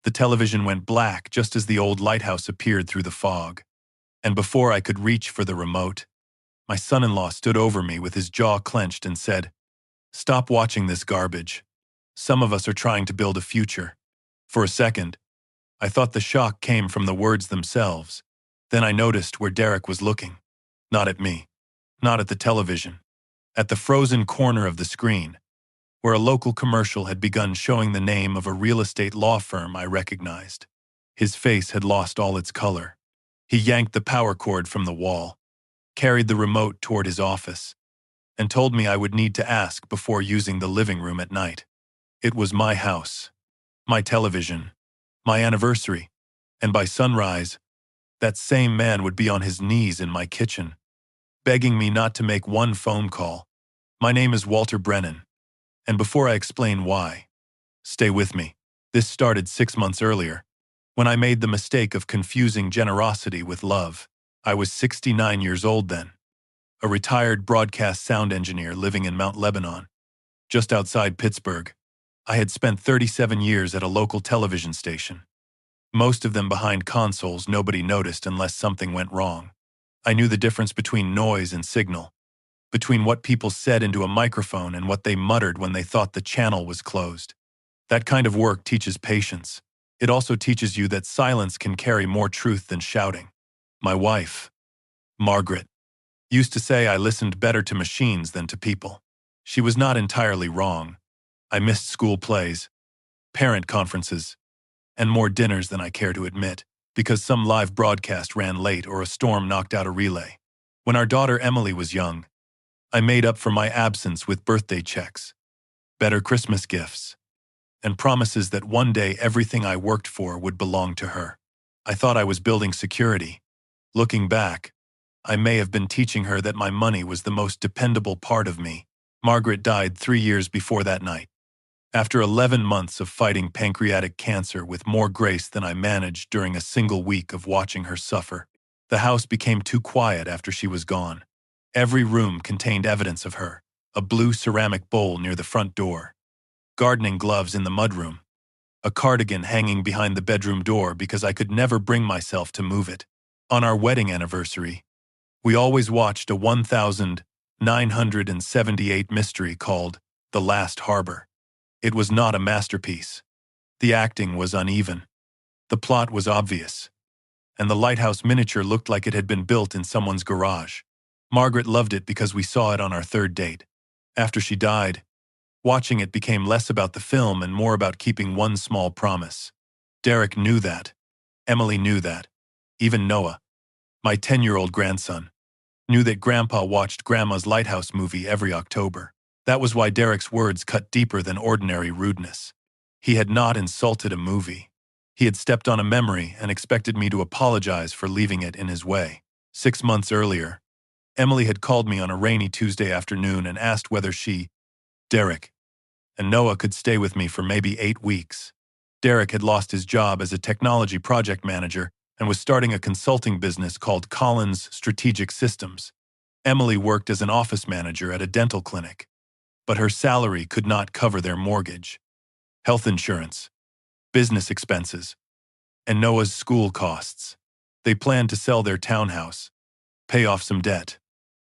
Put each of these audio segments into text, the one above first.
The television went black just as the old lighthouse appeared through the fog. And before I could reach for the remote, my son-in-law stood over me with his jaw clenched and said, "Stop watching this garbage. Some of us are trying to build a future." For a second, I thought the shock came from the words themselves. Then I noticed where Derek was looking. Not at me. Not at the television. At the frozen corner of the screen, where a local commercial had begun showing the name of a real estate law firm I recognized. His face had lost all its color. He yanked the power cord from the wall, carried the remote toward his office, and told me I would need to ask before using the living room at night. It was my house, my television, my anniversary, and by sunrise, that same man would be on his knees in my kitchen, begging me not to make one phone call. My name is Walter Brennan, and before I explain why, stay with me. This started 6 months earlier, when I made the mistake of confusing generosity with love. I was 69 years old then, a retired broadcast sound engineer living in Mount Lebanon, just outside Pittsburgh. I had spent 37 years at a local television station, most of them behind consoles nobody noticed unless something went wrong. I knew the difference between noise and signal, between what people said into a microphone and what they muttered when they thought the channel was closed. That kind of work teaches patience. It also teaches you that silence can carry more truth than shouting. My wife, Margaret, used to say I listened better to machines than to people. She was not entirely wrong. I missed school plays, parent conferences, and more dinners than I care to admit, because some live broadcast ran late or a storm knocked out a relay. When our daughter Emily was young, I made up for my absence with birthday checks, better Christmas gifts, and promises that one day everything I worked for would belong to her. I thought I was building security. Looking back, I may have been teaching her that my money was the most dependable part of me. Margaret died 3 years before that night. After 11 months of fighting pancreatic cancer with more grace than I managed during a single week of watching her suffer, the house became too quiet after she was gone. Every room contained evidence of her: a blue ceramic bowl near the front door, gardening gloves in the mudroom, a cardigan hanging behind the bedroom door because I could never bring myself to move it. On our wedding anniversary, we always watched a 1978 mystery called The Last Harbor. It was not a masterpiece. The acting was uneven. The plot was obvious, and the lighthouse miniature looked like it had been built in someone's garage. Margaret loved it because we saw it on our third date. After she died, watching it became less about the film and more about keeping one small promise. Derek knew that. Emily knew that. Even Noah, my 10-year-old grandson, knew that Grandpa watched Grandma's Lighthouse movie every October. That was why Derek's words cut deeper than ordinary rudeness. He had not insulted a movie. He had stepped on a memory and expected me to apologize for leaving it in his way. 6 months earlier, Emily had called me on a rainy Tuesday afternoon and asked whether she, Derek, and Noah could stay with me for maybe 8 weeks. Derek had lost his job as a technology project manager and was starting a consulting business called Collins Strategic Systems. Emily worked as an office manager at a dental clinic, but her salary could not cover their mortgage, health insurance, business expenses, and Noah's school costs. They planned to sell their townhouse, pay off some debt,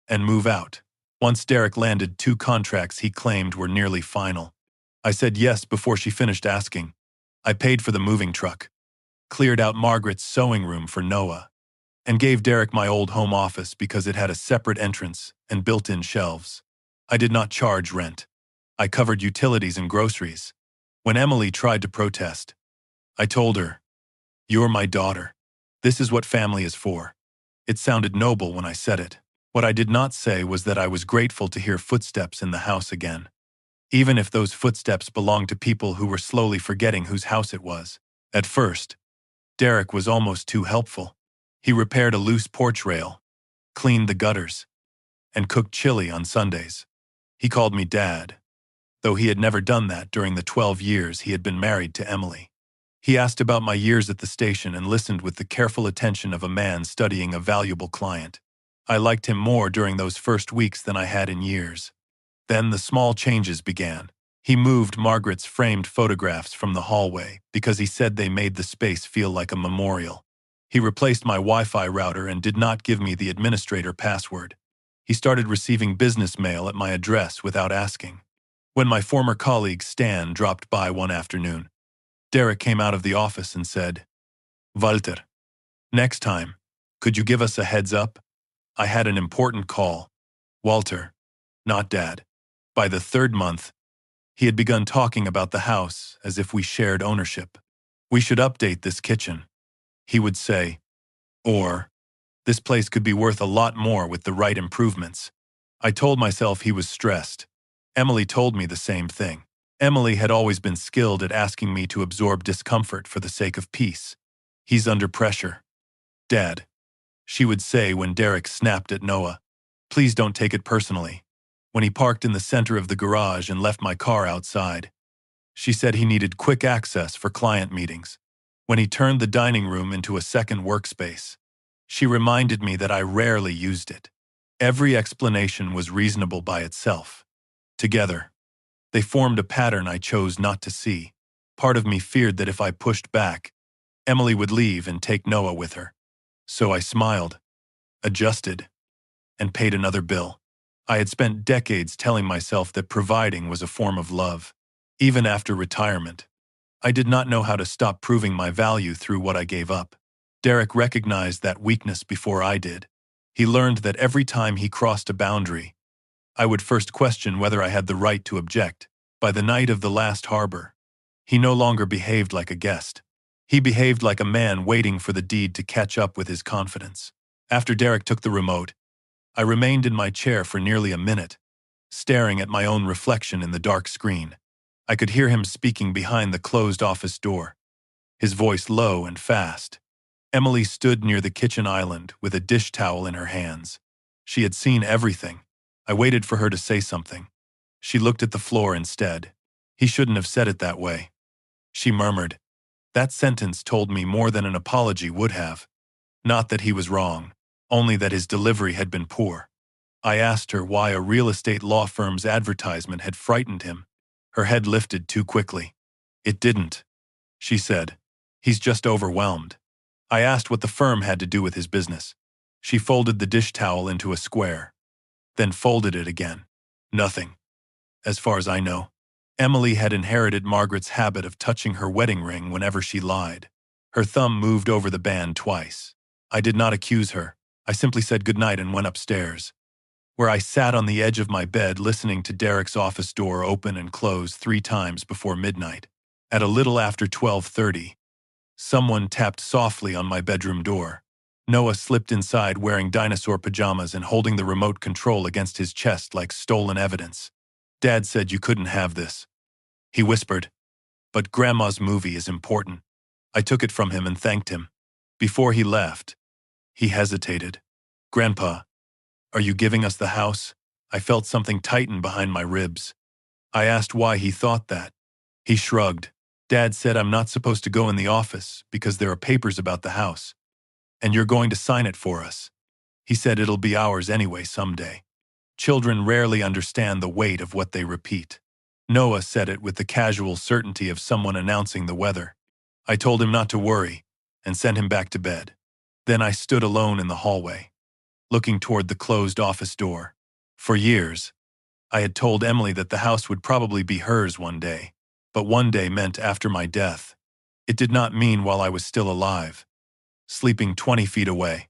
and move out. Once Derek landed 2 contracts he claimed were nearly final. I said yes before she finished asking. I paid for the moving truck, cleared out Margaret's sewing room for Noah, and gave Derek my old home office because it had a separate entrance and built-in shelves. I did not charge rent. I covered utilities and groceries. When Emily tried to protest, I told her, "You're my daughter. This is what family is for." It sounded noble when I said it. What I did not say was that I was grateful to hear footsteps in the house again, even if those footsteps belonged to people who were slowly forgetting whose house it was. At first, Derek was almost too helpful. He repaired a loose porch rail, cleaned the gutters, and cooked chili on Sundays. He called me Dad, though he had never done that during the 12 years he had been married to Emily. He asked about my years at the station and listened with the careful attention of a man studying a valuable client. I liked him more during those first weeks than I had in years. Then the small changes began. He moved Margaret's framed photographs from the hallway because he said they made the space feel like a memorial. He replaced my Wi-Fi router and did not give me the administrator password. He started receiving business mail at my address without asking. When my former colleague Stan dropped by one afternoon, Derek came out of the office and said, "Walter, next time, could you give us a heads up? I had an important call." Walter, not Dad. By the third month, he had begun talking about the house as if we shared ownership. "We should update this kitchen," he would say, or, "This place could be worth a lot more with the right improvements." I told myself he was stressed. Emily told me the same thing. Emily had always been skilled at asking me to absorb discomfort for the sake of peace. "He's under pressure, Dad," she would say when Derek snapped at Noah. "Please don't take it personally." When he parked in the center of the garage and left my car outside, she said he needed quick access for client meetings. When he turned the dining room into a second workspace, she reminded me that I rarely used it. Every explanation was reasonable by itself. Together, they formed a pattern I chose not to see. Part of me feared that if I pushed back, Emily would leave and take Noah with her. So I smiled, adjusted, and paid another bill. I had spent decades telling myself that providing was a form of love. Even after retirement, I did not know how to stop proving my value through what I gave up. Derek recognized that weakness before I did. He learned that every time he crossed a boundary, I would first question whether I had the right to object. By the night of the last harbor, he no longer behaved like a guest. He behaved like a man waiting for the deed to catch up with his confidence. After Derek took the remote, I remained in my chair for nearly a minute, staring at my own reflection in the dark screen. I could hear him speaking behind the closed office door, his voice low and fast. Emily stood near the kitchen island with a dish towel in her hands. She had seen everything. I waited for her to say something. She looked at the floor instead. "He shouldn't have said it that way," she murmured. That sentence told me more than an apology would have. Not that he was wrong, only that his delivery had been poor. I asked her why a real estate law firm's advertisement had frightened him. Her head lifted too quickly. "It didn't," she said. "He's just overwhelmed." I asked what the firm had to do with his business. She folded the dish towel into a square, then folded it again. "Nothing, as far as I know." Emily had inherited Margaret's habit of touching her wedding ring whenever she lied. Her thumb moved over the band twice. I did not accuse her. I simply said goodnight and went upstairs, where I sat on the edge of my bed listening to Derek's office door open and close 3 times before midnight. At a little after 12:30, someone tapped softly on my bedroom door. Noah slipped inside wearing dinosaur pajamas and holding the remote control against his chest like stolen evidence. "Dad said you couldn't have this," he whispered, "but Grandma's movie is important." I took it from him and thanked him. Before he left, he hesitated. "Grandpa, are you giving us the house?" I felt something tighten behind my ribs. I asked why he thought that. He shrugged. "Dad said I'm not supposed to go in the office because there are papers about the house, and you're going to sign it for us. He said it'll be ours anyway someday." Children rarely understand the weight of what they repeat. Noah said it with the casual certainty of someone announcing the weather. I told him not to worry and sent him back to bed. Then I stood alone in the hallway, looking toward the closed office door. For years, I had told Emily that the house would probably be hers one day, but one day meant after my death. It did not mean while I was still alive, sleeping 20 feet away,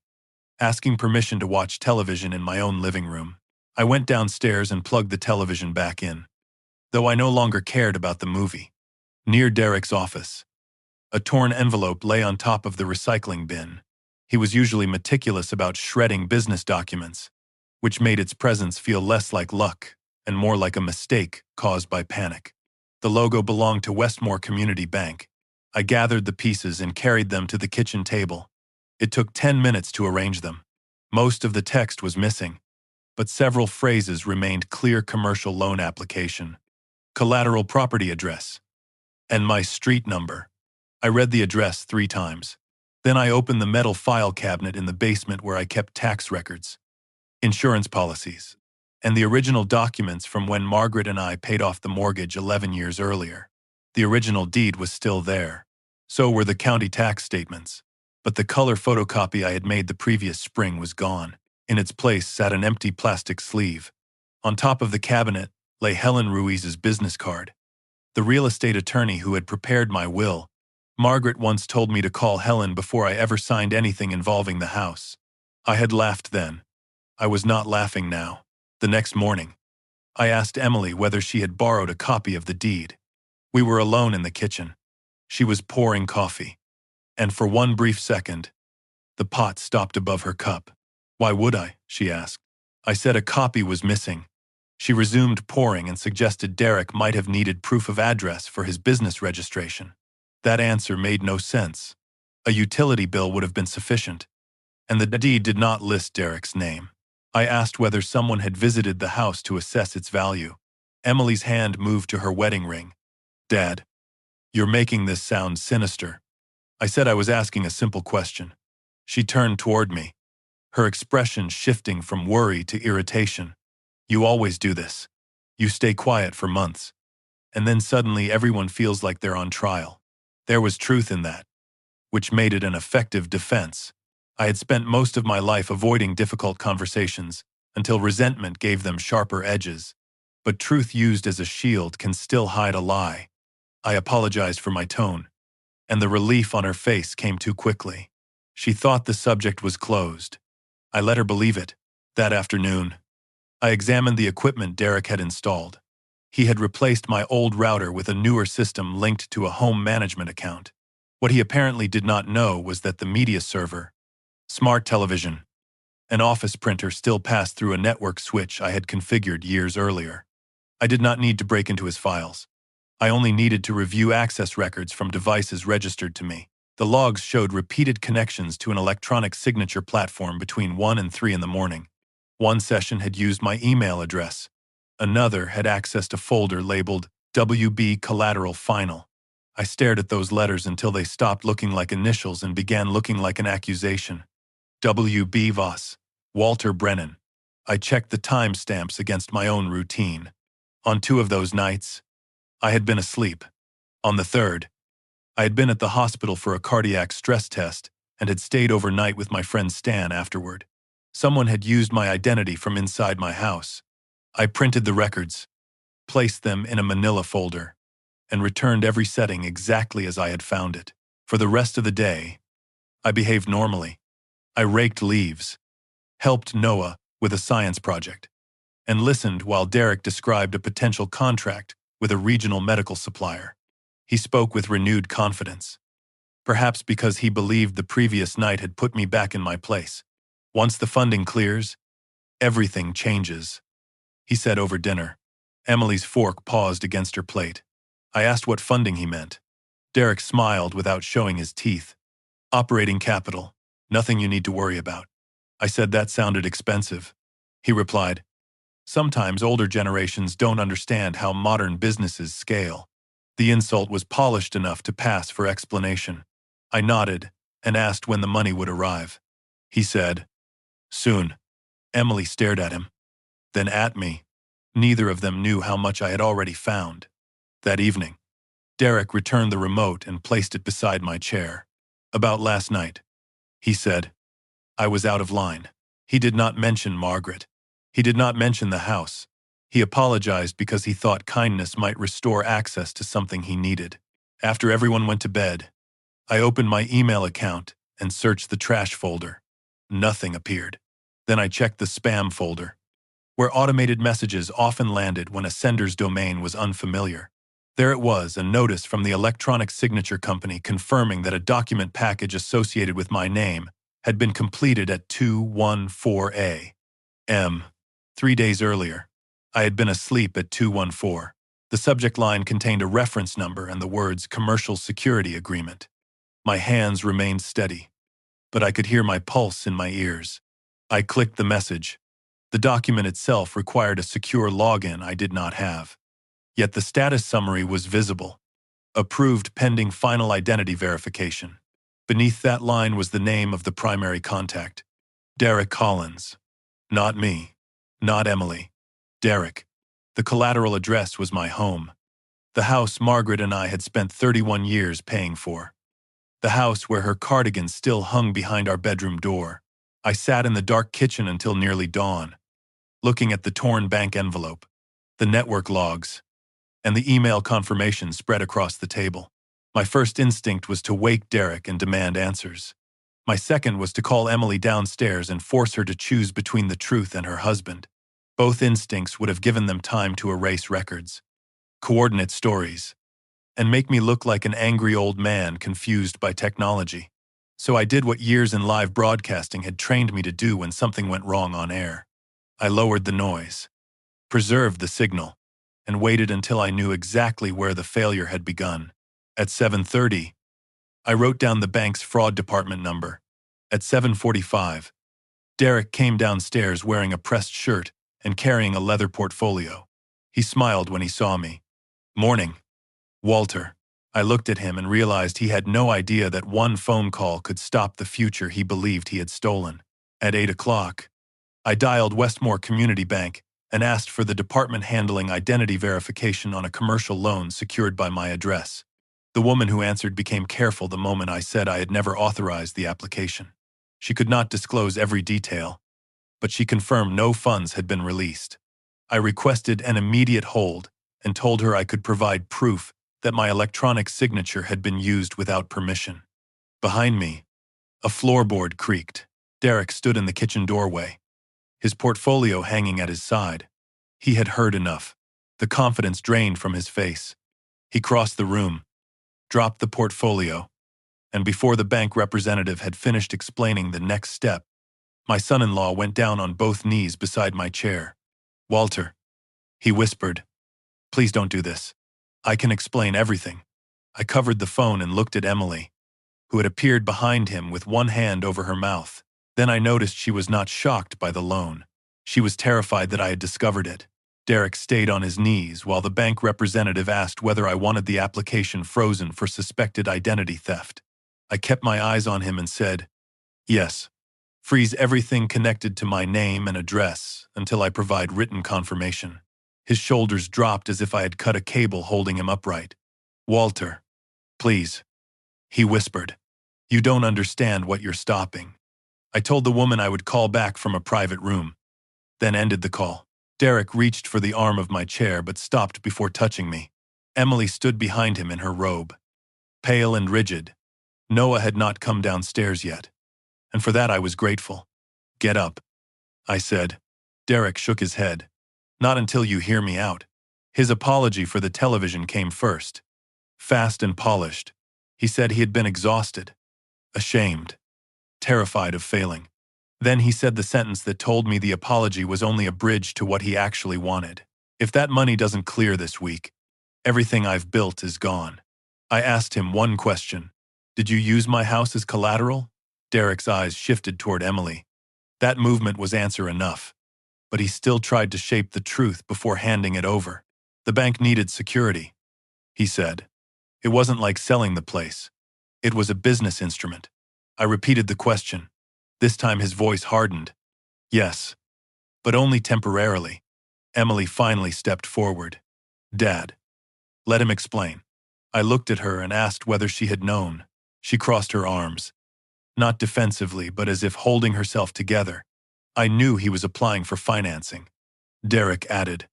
asking permission to watch television in my own living room. I went downstairs and plugged the television back in, though I no longer cared about the movie. Near Derek's office, a torn envelope lay on top of the recycling bin. He was usually meticulous about shredding business documents, which made its presence feel less like luck and more like a mistake caused by panic. The logo belonged to Westmore Community Bank. I gathered the pieces and carried them to the kitchen table. It took 10 minutes to arrange them. Most of the text was missing, but several phrases remained clear: commercial loan application, collateral property address, and my street number. I read the address 3 times. Then I opened the metal file cabinet in the basement where I kept tax records, insurance policies, and the original documents from when Margaret and I paid off the mortgage 11 years earlier. The original deed was still there. So were the county tax statements. But the color photocopy I had made the previous spring was gone. In its place sat an empty plastic sleeve. On top of the cabinet lay Helen Ruiz's business card. The real estate attorney who had prepared my will. Margaret once told me to call Helen before I ever signed anything involving the house. I had laughed then. I was not laughing now. The next morning, I asked Emily whether she had borrowed a copy of the deed. We were alone in the kitchen. She was pouring coffee. And for one brief second, the pot stopped above her cup. "Why would I?" she asked. I said a copy was missing. She resumed pouring and suggested Derek might have needed proof of address for his business registration. That answer made no sense. A utility bill would have been sufficient, and the deed did not list Derek's name. I asked whether someone had visited the house to assess its value. Emily's hand moved to her wedding ring. "Dad, you're making this sound sinister." I said I was asking a simple question. She turned toward me, her expression shifting from worry to irritation. "You always do this. You stay quiet for months, and then suddenly everyone feels like they're on trial." There was truth in that, which made it an effective defense. I had spent most of my life avoiding difficult conversations until resentment gave them sharper edges. But truth used as a shield can still hide a lie. I apologized for my tone, and the relief on her face came too quickly. She thought the subject was closed. I let her believe it. That afternoon, I examined the equipment Derek had installed. He had replaced my old router with a newer system linked to a home management account. What he apparently did not know was that the media server, smart television, and office printer still passed through a network switch I had configured years earlier. I did not need to break into his files. I only needed to review access records from devices registered to me. The logs showed repeated connections to an electronic signature platform between 1 and 3 in the morning. One session had used my email address. Another had accessed a folder labeled WB Collateral Final. I stared at those letters until they stopped looking like initials and began looking like an accusation. WB Voss, Walter Brennan. I checked the timestamps against my own routine. On 2 of those nights, I had been asleep. On the 3rd, I had been at the hospital for a cardiac stress test and had stayed overnight with my friend Stan afterward. Someone had used my identity from inside my house. I printed the records, placed them in a manila folder, and returned every setting exactly as I had found it. For the rest of the day, I behaved normally. I raked leaves, helped Noah with a science project, and listened while Derek described a potential contract with a regional medical supplier. He spoke with renewed confidence, perhaps because he believed the previous night had put me back in my place. "Once the funding clears, everything changes," he said over dinner. Emily's fork paused against her plate. I asked what funding he meant. Derek smiled without showing his teeth. "Operating capital, nothing you need to worry about." I said that sounded expensive. He replied, "Sometimes older generations don't understand how modern businesses scale." The insult was polished enough to pass for explanation. I nodded and asked when the money would arrive. He said, "Soon." Emily stared at him, then at me. Neither of them knew how much I had already found. That evening, Derek returned the remote and placed it beside my chair. "About last night," he said. I was out of line. He did not mention Margaret. He did not mention the house. He apologized because he thought kindness might restore access to something he needed. After everyone went to bed, I opened my email account and searched the trash folder. Nothing appeared. Then I checked the spam folder, where automated messages often landed when a sender's domain was unfamiliar. There it was, a notice from the electronic signature company confirming that a document package associated with my name had been completed at 214 a.m. 3 days earlier. I had been asleep at 214. The subject line contained a reference number and the words Commercial Security Agreement. My hands remained steady, but I could hear my pulse in my ears. I clicked the message. The document itself required a secure login I did not have. Yet the status summary was visible. Approved pending final identity verification. Beneath that line was the name of the primary contact. Derek Collins. Not me. Not Emily. Derek. The collateral address was my home. The house Margaret and I had spent 31 years paying for. The house where her cardigan still hung behind our bedroom door. I sat in the dark kitchen until nearly dawn, looking at the torn bank envelope, the network logs, and the email confirmation spread across the table. My first instinct was to wake Derek and demand answers. My second was to call Emily downstairs and force her to choose between the truth and her husband. Both instincts would have given them time to erase records, coordinate stories, and make me look like an angry old man confused by technology. So I did what years in live broadcasting had trained me to do when something went wrong on air. I lowered the noise, preserved the signal, and waited until I knew exactly where the failure had begun. At 7:30, I wrote down the bank's fraud department number. At 7:45, Derek came downstairs wearing a pressed shirt and carrying a leather portfolio. He smiled when he saw me. "Morning, Walter." I looked at him and realized he had no idea that one phone call could stop the future he believed he had stolen. At 8 o'clock, I dialed Westmore Community Bank and asked for the department handling identity verification on a commercial loan secured by my address. The woman who answered became careful the moment I said I had never authorized the application. She could not disclose every detail, but she confirmed no funds had been released. I requested an immediate hold and told her I could provide proof that my electronic signature had been used without permission. Behind me, a floorboard creaked. Derek stood in the kitchen doorway, his portfolio hanging at his side. He had heard enough. The confidence drained from his face. He crossed the room, dropped the portfolio, and before the bank representative had finished explaining the next step, my son-in-law went down on both knees beside my chair. "Walter," he whispered, "please don't do this. I can explain everything." I covered the phone and looked at Emily, who had appeared behind him with one hand over her mouth. Then I noticed she was not shocked by the loan. She was terrified that I had discovered it. Derek stayed on his knees while the bank representative asked whether I wanted the application frozen for suspected identity theft. I kept my eyes on him and said, "Yes. Freeze everything connected to my name and address until I provide written confirmation." His shoulders dropped as if I had cut a cable holding him upright. "Walter, please," he whispered. "You don't understand what you're stopping." I told the woman I would call back from a private room, then ended the call. Derek reached for the arm of my chair but stopped before touching me. Emily stood behind him in her robe, pale and rigid. Noah had not come downstairs yet, and for that I was grateful. "Get up," I said. Derek shook his head. "Not until you hear me out." His apology for the television came first. Fast and polished, he said he had been exhausted, ashamed, terrified of failing. Then he said the sentence that told me the apology was only a bridge to what he actually wanted. "If that money doesn't clear this week, everything I've built is gone." I asked him one question. "Did you use my house as collateral?" Derek's eyes shifted toward Emily. That movement was answer enough, but he still tried to shape the truth before handing it over. "The bank needed security," he said. "It wasn't like selling the place. It was a business instrument." I repeated the question. This time his voice hardened. "Yes, but only temporarily." Emily finally stepped forward. "Dad, let him explain." I looked at her and asked whether she had known. She crossed her arms, not defensively but as if holding herself together. "I knew he was applying for financing," Derek added.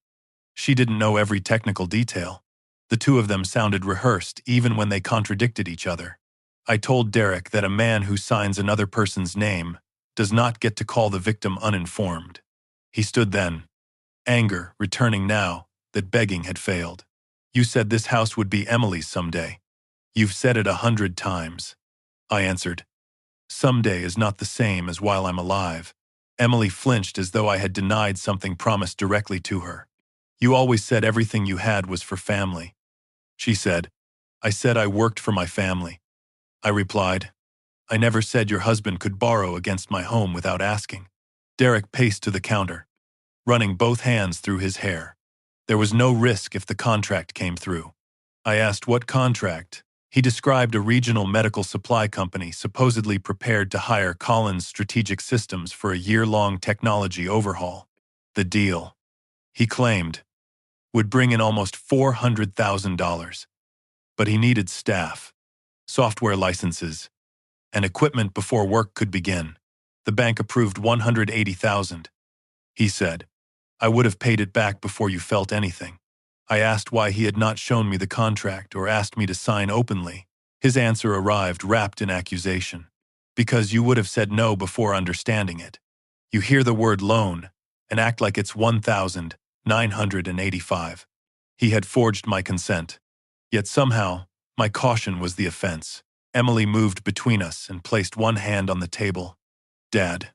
"She didn't know every technical detail." The two of them sounded rehearsed even when they contradicted each other. I told Derek that a man who signs another person's name does not get to call the victim uninformed. He stood then, anger returning now that begging had failed. "You said this house would be Emily's someday. You've said it 100 times. I answered. "Someday is not the same as while I'm alive." Emily flinched as though I had denied something promised directly to her. "You always said everything you had was for family," she said. "I said I worked for my family," I replied. "I never said your husband could borrow against my home without asking." Derek paced to the counter, running both hands through his hair. There was no risk if the contract came through. I asked what contract. He described a regional medical supply company supposedly prepared to hire Collins Strategic Systems for a year-long technology overhaul. "The deal," he claimed, would bring in almost $400,000. But he needed staff, software licenses, and equipment before work could begin. The bank approved $180,000. He said, I would have paid it back before you felt anything. I asked why he had not shown me the contract or asked me to sign openly. His answer arrived wrapped in accusation. Because you would have said no before understanding it. You hear the word loan and act like it's $1,985. He had forged my consent. Yet somehow, my caution was the offense. Emily moved between us and placed one hand on the table. Dad,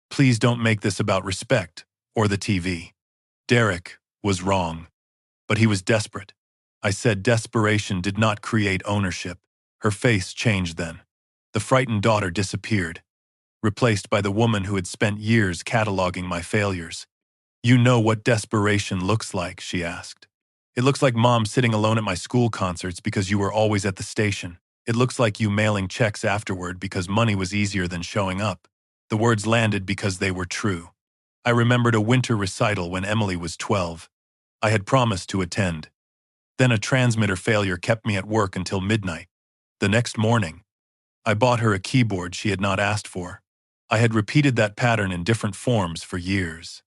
please don't make this about respect or the TV. Derek was wrong, but he was desperate. I said desperation did not create ownership. Her face changed then. The frightened daughter disappeared, replaced by the woman who had spent years cataloging my failures. You know what desperation looks like, she asked. It looks like Mom sitting alone at my school concerts because you were always at the station. It looks like you mailing checks afterward because money was easier than showing up. The words landed because they were true. I remembered a winter recital when Emily was 12. I had promised to attend. Then a transmitter failure kept me at work until midnight. The next morning, I bought her a keyboard she had not asked for. I had repeated that pattern in different forms for years.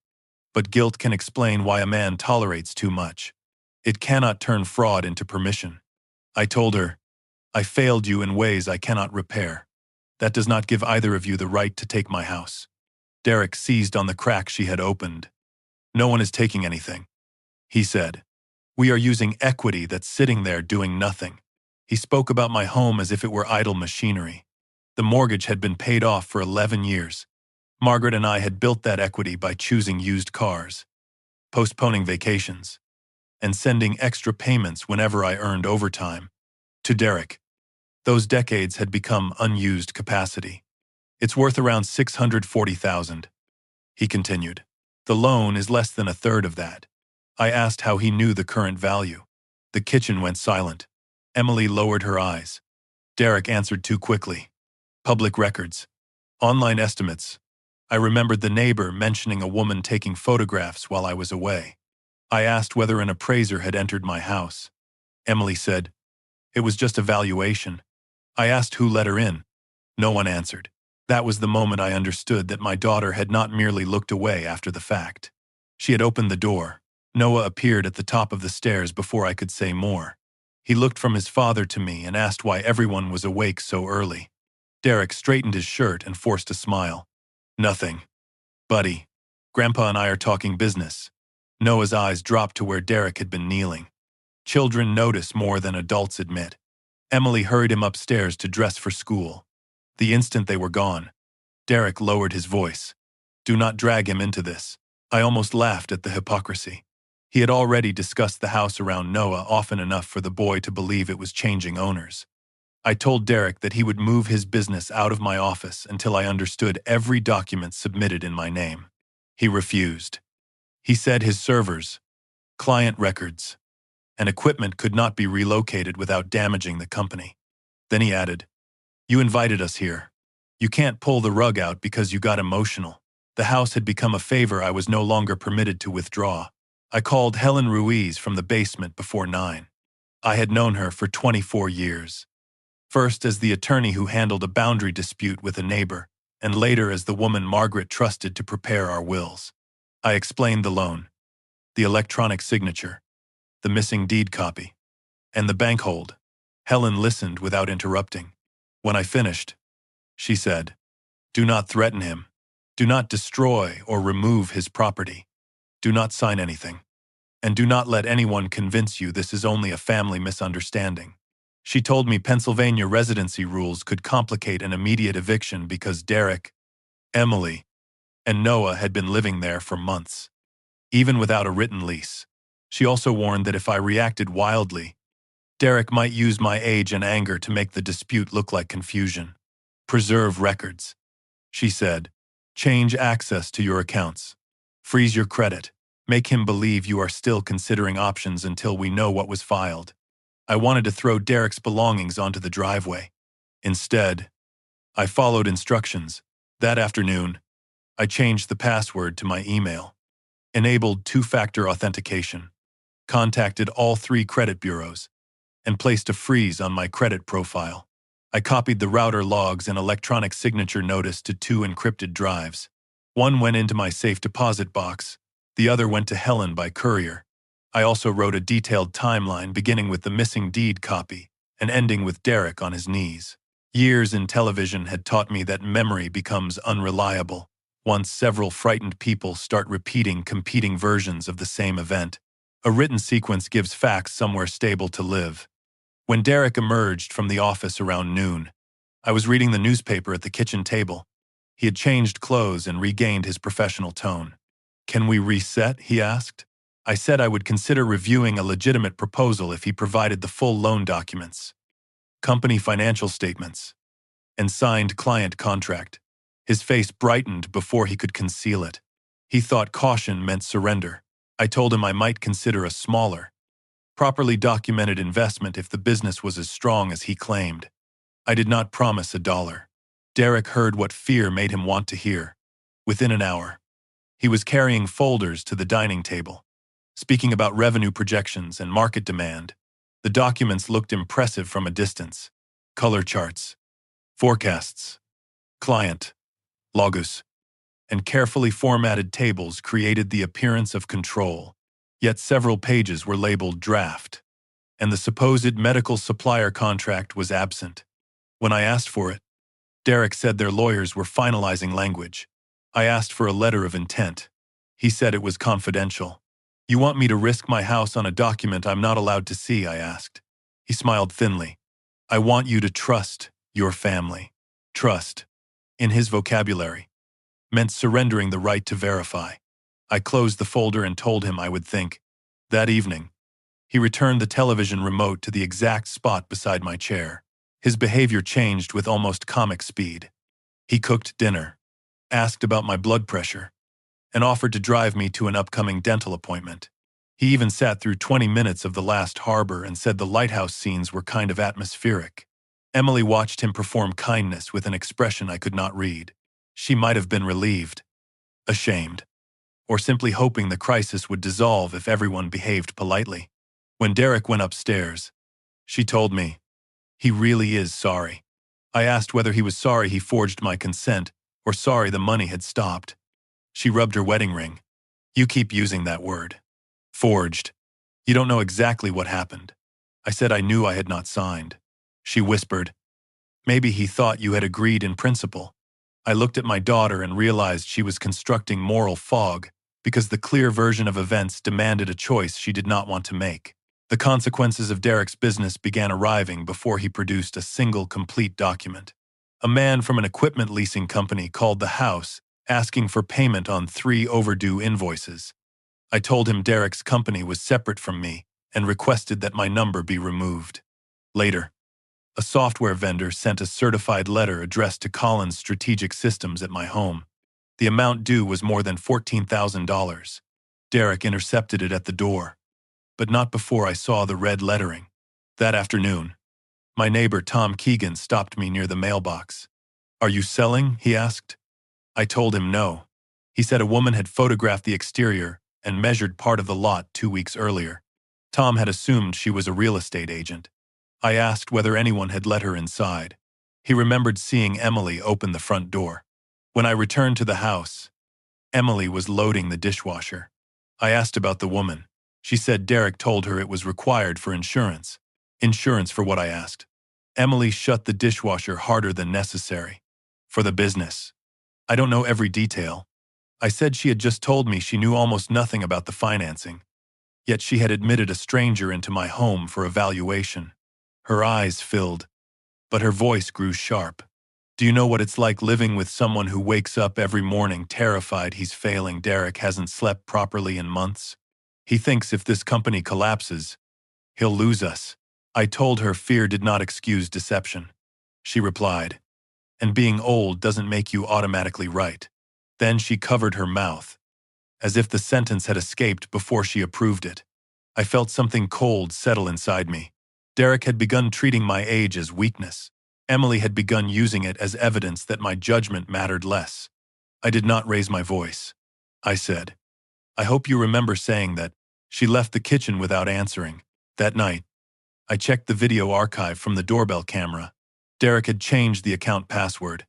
But guilt can explain why a man tolerates too much. It cannot turn fraud into permission. I told her, I failed you in ways I cannot repair. That does not give either of you the right to take my house. Derek seized on the crack she had opened. No one is taking anything, he said. We are using equity that's sitting there doing nothing. He spoke about my home as if it were idle machinery. The mortgage had been paid off for 11 years. Margaret and I had built that equity by choosing used cars, postponing vacations, and sending extra payments whenever I earned overtime. To Derek, those decades had become unused capacity. It's worth around $640,000, he continued. The loan is less than a third of that. I asked how he knew the current value. The kitchen went silent. Emily lowered her eyes. Derek answered too quickly. Public records. Online estimates. I remembered the neighbor mentioning a woman taking photographs while I was away. I asked whether an appraiser had entered my house. Emily said, it was just a valuation. I asked who let her in. No one answered. That was the moment I understood that my daughter had not merely looked away after the fact. She had opened the door. Noah appeared at the top of the stairs before I could say more. He looked from his father to me and asked why everyone was awake so early. Derek straightened his shirt and forced a smile. Nothing. Buddy, Grandpa and I are talking business. Noah's eyes dropped to where Derek had been kneeling. Children notice more than adults admit. Emily hurried him upstairs to dress for school. The instant they were gone, Derek lowered his voice. Do not drag him into this. I almost laughed at the hypocrisy. He had already discussed the house around Noah often enough for the boy to believe it was changing owners. I told Derek that he would move his business out of my office until I understood every document submitted in my name. He refused. He said his servers, client records, and equipment could not be relocated without damaging the company. Then he added, you invited us here. You can't pull the rug out because you got emotional. The house had become a favor I was no longer permitted to withdraw. I called Helen Ruiz from the basement before 9. I had known her for 24 years. First as the attorney who handled a boundary dispute with a neighbor, and later as the woman Margaret trusted to prepare our wills. I explained the loan, the electronic signature, the missing deed copy, and the bank hold. Helen listened without interrupting. When I finished, she said, do not threaten him. Do not destroy or remove his property. Do not sign anything. And do not let anyone convince you this is only a family misunderstanding. She told me Pennsylvania residency rules could complicate an immediate eviction because Derek, Emily, and Noah had been living there for months, even without a written lease. She also warned that if I reacted wildly, Derek might use my age and anger to make the dispute look like confusion. Preserve records, she said. Change access to your accounts. Freeze your credit. Make him believe you are still considering options until we know what was filed. I wanted to throw Derek's belongings onto the driveway. Instead, I followed instructions. That afternoon, I changed the password to my email. enabled two-factor authentication, contacted all 3 credit bureaus, and placed a freeze on my credit profile. I copied the router logs and electronic signature notice to 2 encrypted drives. One went into my safe deposit box, the other went to Helen by courier. I also wrote a detailed timeline beginning with the missing deed copy and ending with Derek on his knees. Years in television had taught me that memory becomes unreliable once several frightened people start repeating competing versions of the same event. A written sequence gives facts somewhere stable to live. When Derek emerged from the office around noon, I was reading the newspaper at the kitchen table. He had changed clothes and regained his professional tone. "Can we reset?" he asked. I said I would consider reviewing a legitimate proposal if he provided the full loan documents, company financial statements, and signed client contract. His face brightened before he could conceal it. He thought caution meant surrender. I told him I might consider a smaller, properly documented investment if the business was as strong as he claimed. I did not promise $1. Derek heard what fear made him want to hear. Within an hour, he was carrying folders to the dining table, speaking about revenue projections and market demand. The documents looked impressive from a distance. Color charts, forecasts, client, logos, and carefully formatted tables created the appearance of control. Yet several pages were labeled draft, and the supposed medical supplier contract was absent. When I asked for it, Derek said their lawyers were finalizing language. I asked for a letter of intent. He said it was confidential. "You want me to risk my house on a document I'm not allowed to see?" I asked. He smiled thinly. "I want you to trust your family." Trust, in his vocabulary, meant surrendering the right to verify. I closed the folder and told him I would think. That evening, he returned the television remote to the exact spot beside my chair. His behavior changed with almost comic speed. He cooked dinner, asked about my blood pressure, and offered to drive me to an upcoming dental appointment. He even sat through 20 minutes of The Last Harbor and said the lighthouse scenes were kind of atmospheric. Emily watched him perform kindness with an expression I could not read. She might have been relieved, ashamed, or simply hoping the crisis would dissolve if everyone behaved politely. When Derek went upstairs, she told me, "He really is sorry." I asked whether he was sorry he forged my consent or sorry the money had stopped. She rubbed her wedding ring. "You keep using that word. Forged. You don't know exactly what happened." I said I knew I had not signed. She whispered, "Maybe he thought you had agreed in principle." I looked at my daughter and realized she was constructing moral fog because the clear version of events demanded a choice she did not want to make. The consequences of Derek's business began arriving before he produced a single complete document. A man from an equipment leasing company called the house, asking for payment on 3 overdue invoices. I told him Derek's company was separate from me and requested that my number be removed. Later, a software vendor sent a certified letter addressed to Collins Strategic Systems at my home. The amount due was more than $14,000. Derek intercepted it at the door, but not before I saw the red lettering. That afternoon, my neighbor Tom Keegan stopped me near the mailbox. "Are you selling?" he asked. I told him no. He said a woman had photographed the exterior and measured part of the lot 2 weeks earlier. Tom had assumed she was a real estate agent. I asked whether anyone had let her inside. He remembered seeing Emily open the front door. When I returned to the house, Emily was loading the dishwasher. I asked about the woman. She said Derek told her it was required for insurance. Insurance for what, I asked. Emily shut the dishwasher harder than necessary. For the business. I don't know every detail. I said she had just told me she knew almost nothing about the financing. Yet she had admitted a stranger into my home for evaluation. Her eyes filled, but her voice grew sharp. "Do you know what it's like living with someone who wakes up every morning terrified he's failing? Derek hasn't slept properly in months. He thinks if this company collapses, he'll lose us." I told her fear did not excuse deception. She replied, "And being old doesn't make you automatically right." Then she covered her mouth, as if the sentence had escaped before she approved it. I felt something cold settle inside me. Derek had begun treating my age as weakness. Emily had begun using it as evidence that my judgment mattered less. I did not raise my voice. I said, I hope you remember saying that. She left the kitchen without answering. That night, I checked the video archive from the doorbell camera. Derek had changed the account password,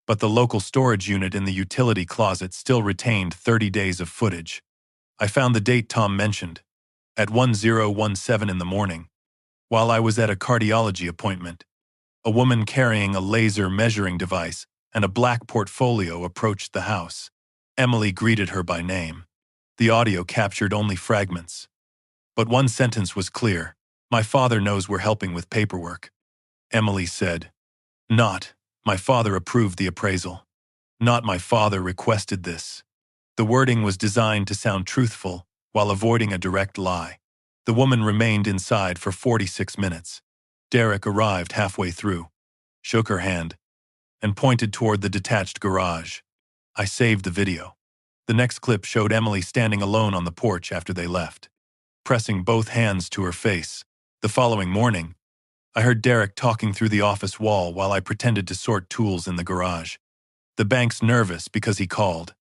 but the local storage unit in the utility closet still retained 30 days of footage. I found the date Tom mentioned, at 10:17 in the morning, while I was at a cardiology appointment. A woman carrying a laser measuring device and a black portfolio approached the house. Emily greeted her by name. The audio captured only fragments, but one sentence was clear. "My father knows we're helping with paperwork." Emily said, "Not, my father approved the appraisal. Not my father requested this." The wording was designed to sound truthful while avoiding a direct lie. The woman remained inside for 46 minutes. Derek arrived halfway through, shook her hand, and pointed toward the detached garage. I saved the video. The next clip showed Emily standing alone on the porch after they left, pressing both hands to her face. The following morning, I heard Derek talking through the office wall while I pretended to sort tools in the garage. "The bank's nervous because he called,"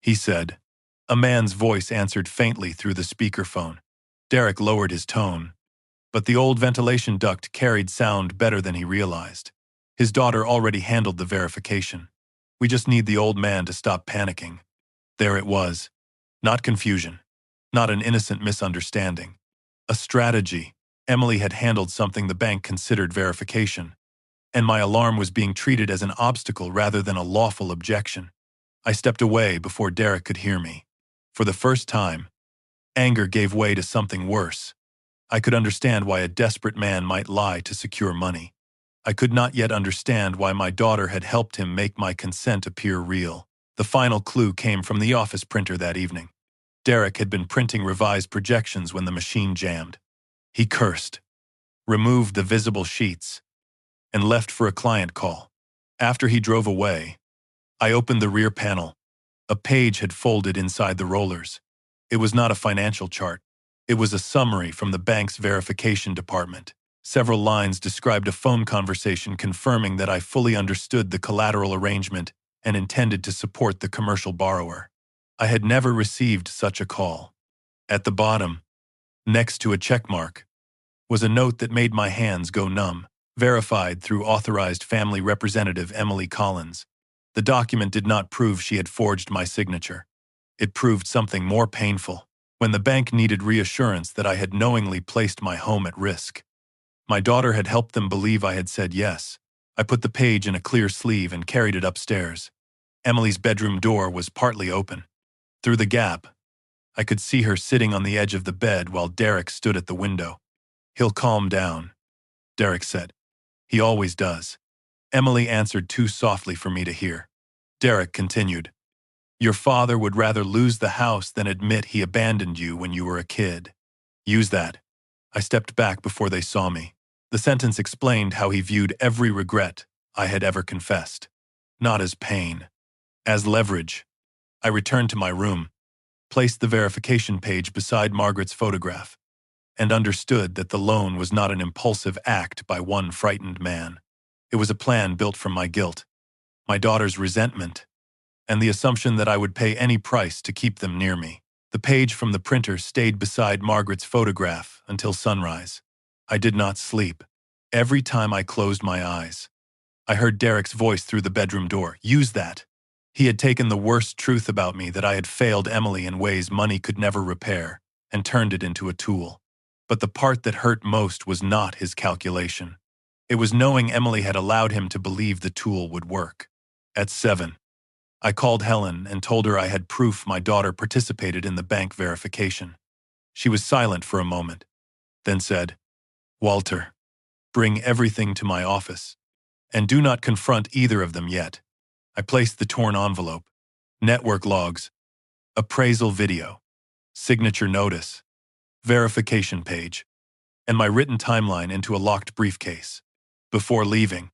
he said. A man's voice answered faintly through the speakerphone. Derek lowered his tone, but the old ventilation duct carried sound better than he realized. His daughter already handled the verification. "We just need the old man to stop panicking." There it was. Not confusion. Not an innocent misunderstanding. A strategy. Emily had handled something the bank considered verification, and my alarm was being treated as an obstacle rather than a lawful objection. I stepped away before Derek could hear me. For the first time, anger gave way to something worse. I could understand why a desperate man might lie to secure money. I could not yet understand why my daughter had helped him make my consent appear real. The final clue came from the office printer that evening. Derek had been printing revised projections when the machine jammed. He cursed, removed the visible sheets, and left for a client call. After he drove away, I opened the rear panel. A page had folded inside the rollers. It was not a financial chart. It was a summary from the bank's verification department. Several lines described a phone conversation confirming that I fully understood the collateral arrangement and intended to support the commercial borrower. I had never received such a call. At the bottom, next to a checkmark, was a note that made my hands go numb. Verified through authorized family representative Emily Collins. The document did not prove she had forged my signature. It proved something more painful. When the bank needed reassurance that I had knowingly placed my home at risk. My daughter had helped them believe I had said yes. I put the page in a clear sleeve and carried it upstairs. Emily's bedroom door was partly open. Through the gap, I could see her sitting on the edge of the bed while Derek stood at the window. "He'll calm down," Derek said. "He always does." Emily answered too softly for me to hear. Derek continued, "Your father would rather lose the house than admit he abandoned you when you were a kid. Use that." I stepped back before they saw me. The sentence explained how he viewed every regret I had ever confessed. Not as pain, as leverage. I returned to my room, placed the verification page beside Margaret's photograph, and understood that the loan was not an impulsive act by one frightened man. It was a plan built from my guilt, my daughter's resentment, and the assumption that I would pay any price to keep them near me. The page from the printer stayed beside Margaret's photograph until sunrise. I did not sleep. Every time I closed my eyes, I heard Derek's voice through the bedroom door. Use that. He had taken the worst truth about me, that I had failed Emily in ways money could never repair, and turned it into a tool. But the part that hurt most was not his calculation. It was knowing Emily had allowed him to believe the tool would work. At 7, I called Helen and told her I had proof my daughter participated in the bank verification. She was silent for a moment, then said, "Walter, bring everything to my office, and do not confront either of them yet." I placed the torn envelope, network logs, appraisal video, signature notice, verification page, and my written timeline into a locked briefcase. Before leaving,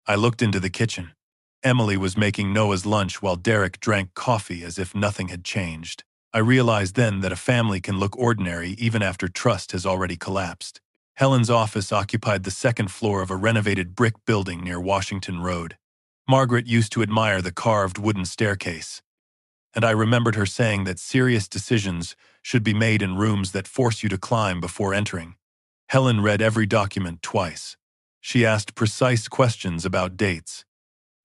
I looked into the kitchen. Emily was making Noah's lunch while Derek drank coffee as if nothing had changed. I realized then that a family can look ordinary even after trust has already collapsed. Helen's office occupied the second floor of a renovated brick building near Washington Road. Margaret used to admire the carved wooden staircase, and I remembered her saying that serious decisions should be made in rooms that force you to climb before entering. Helen read every document twice. She asked precise questions about dates,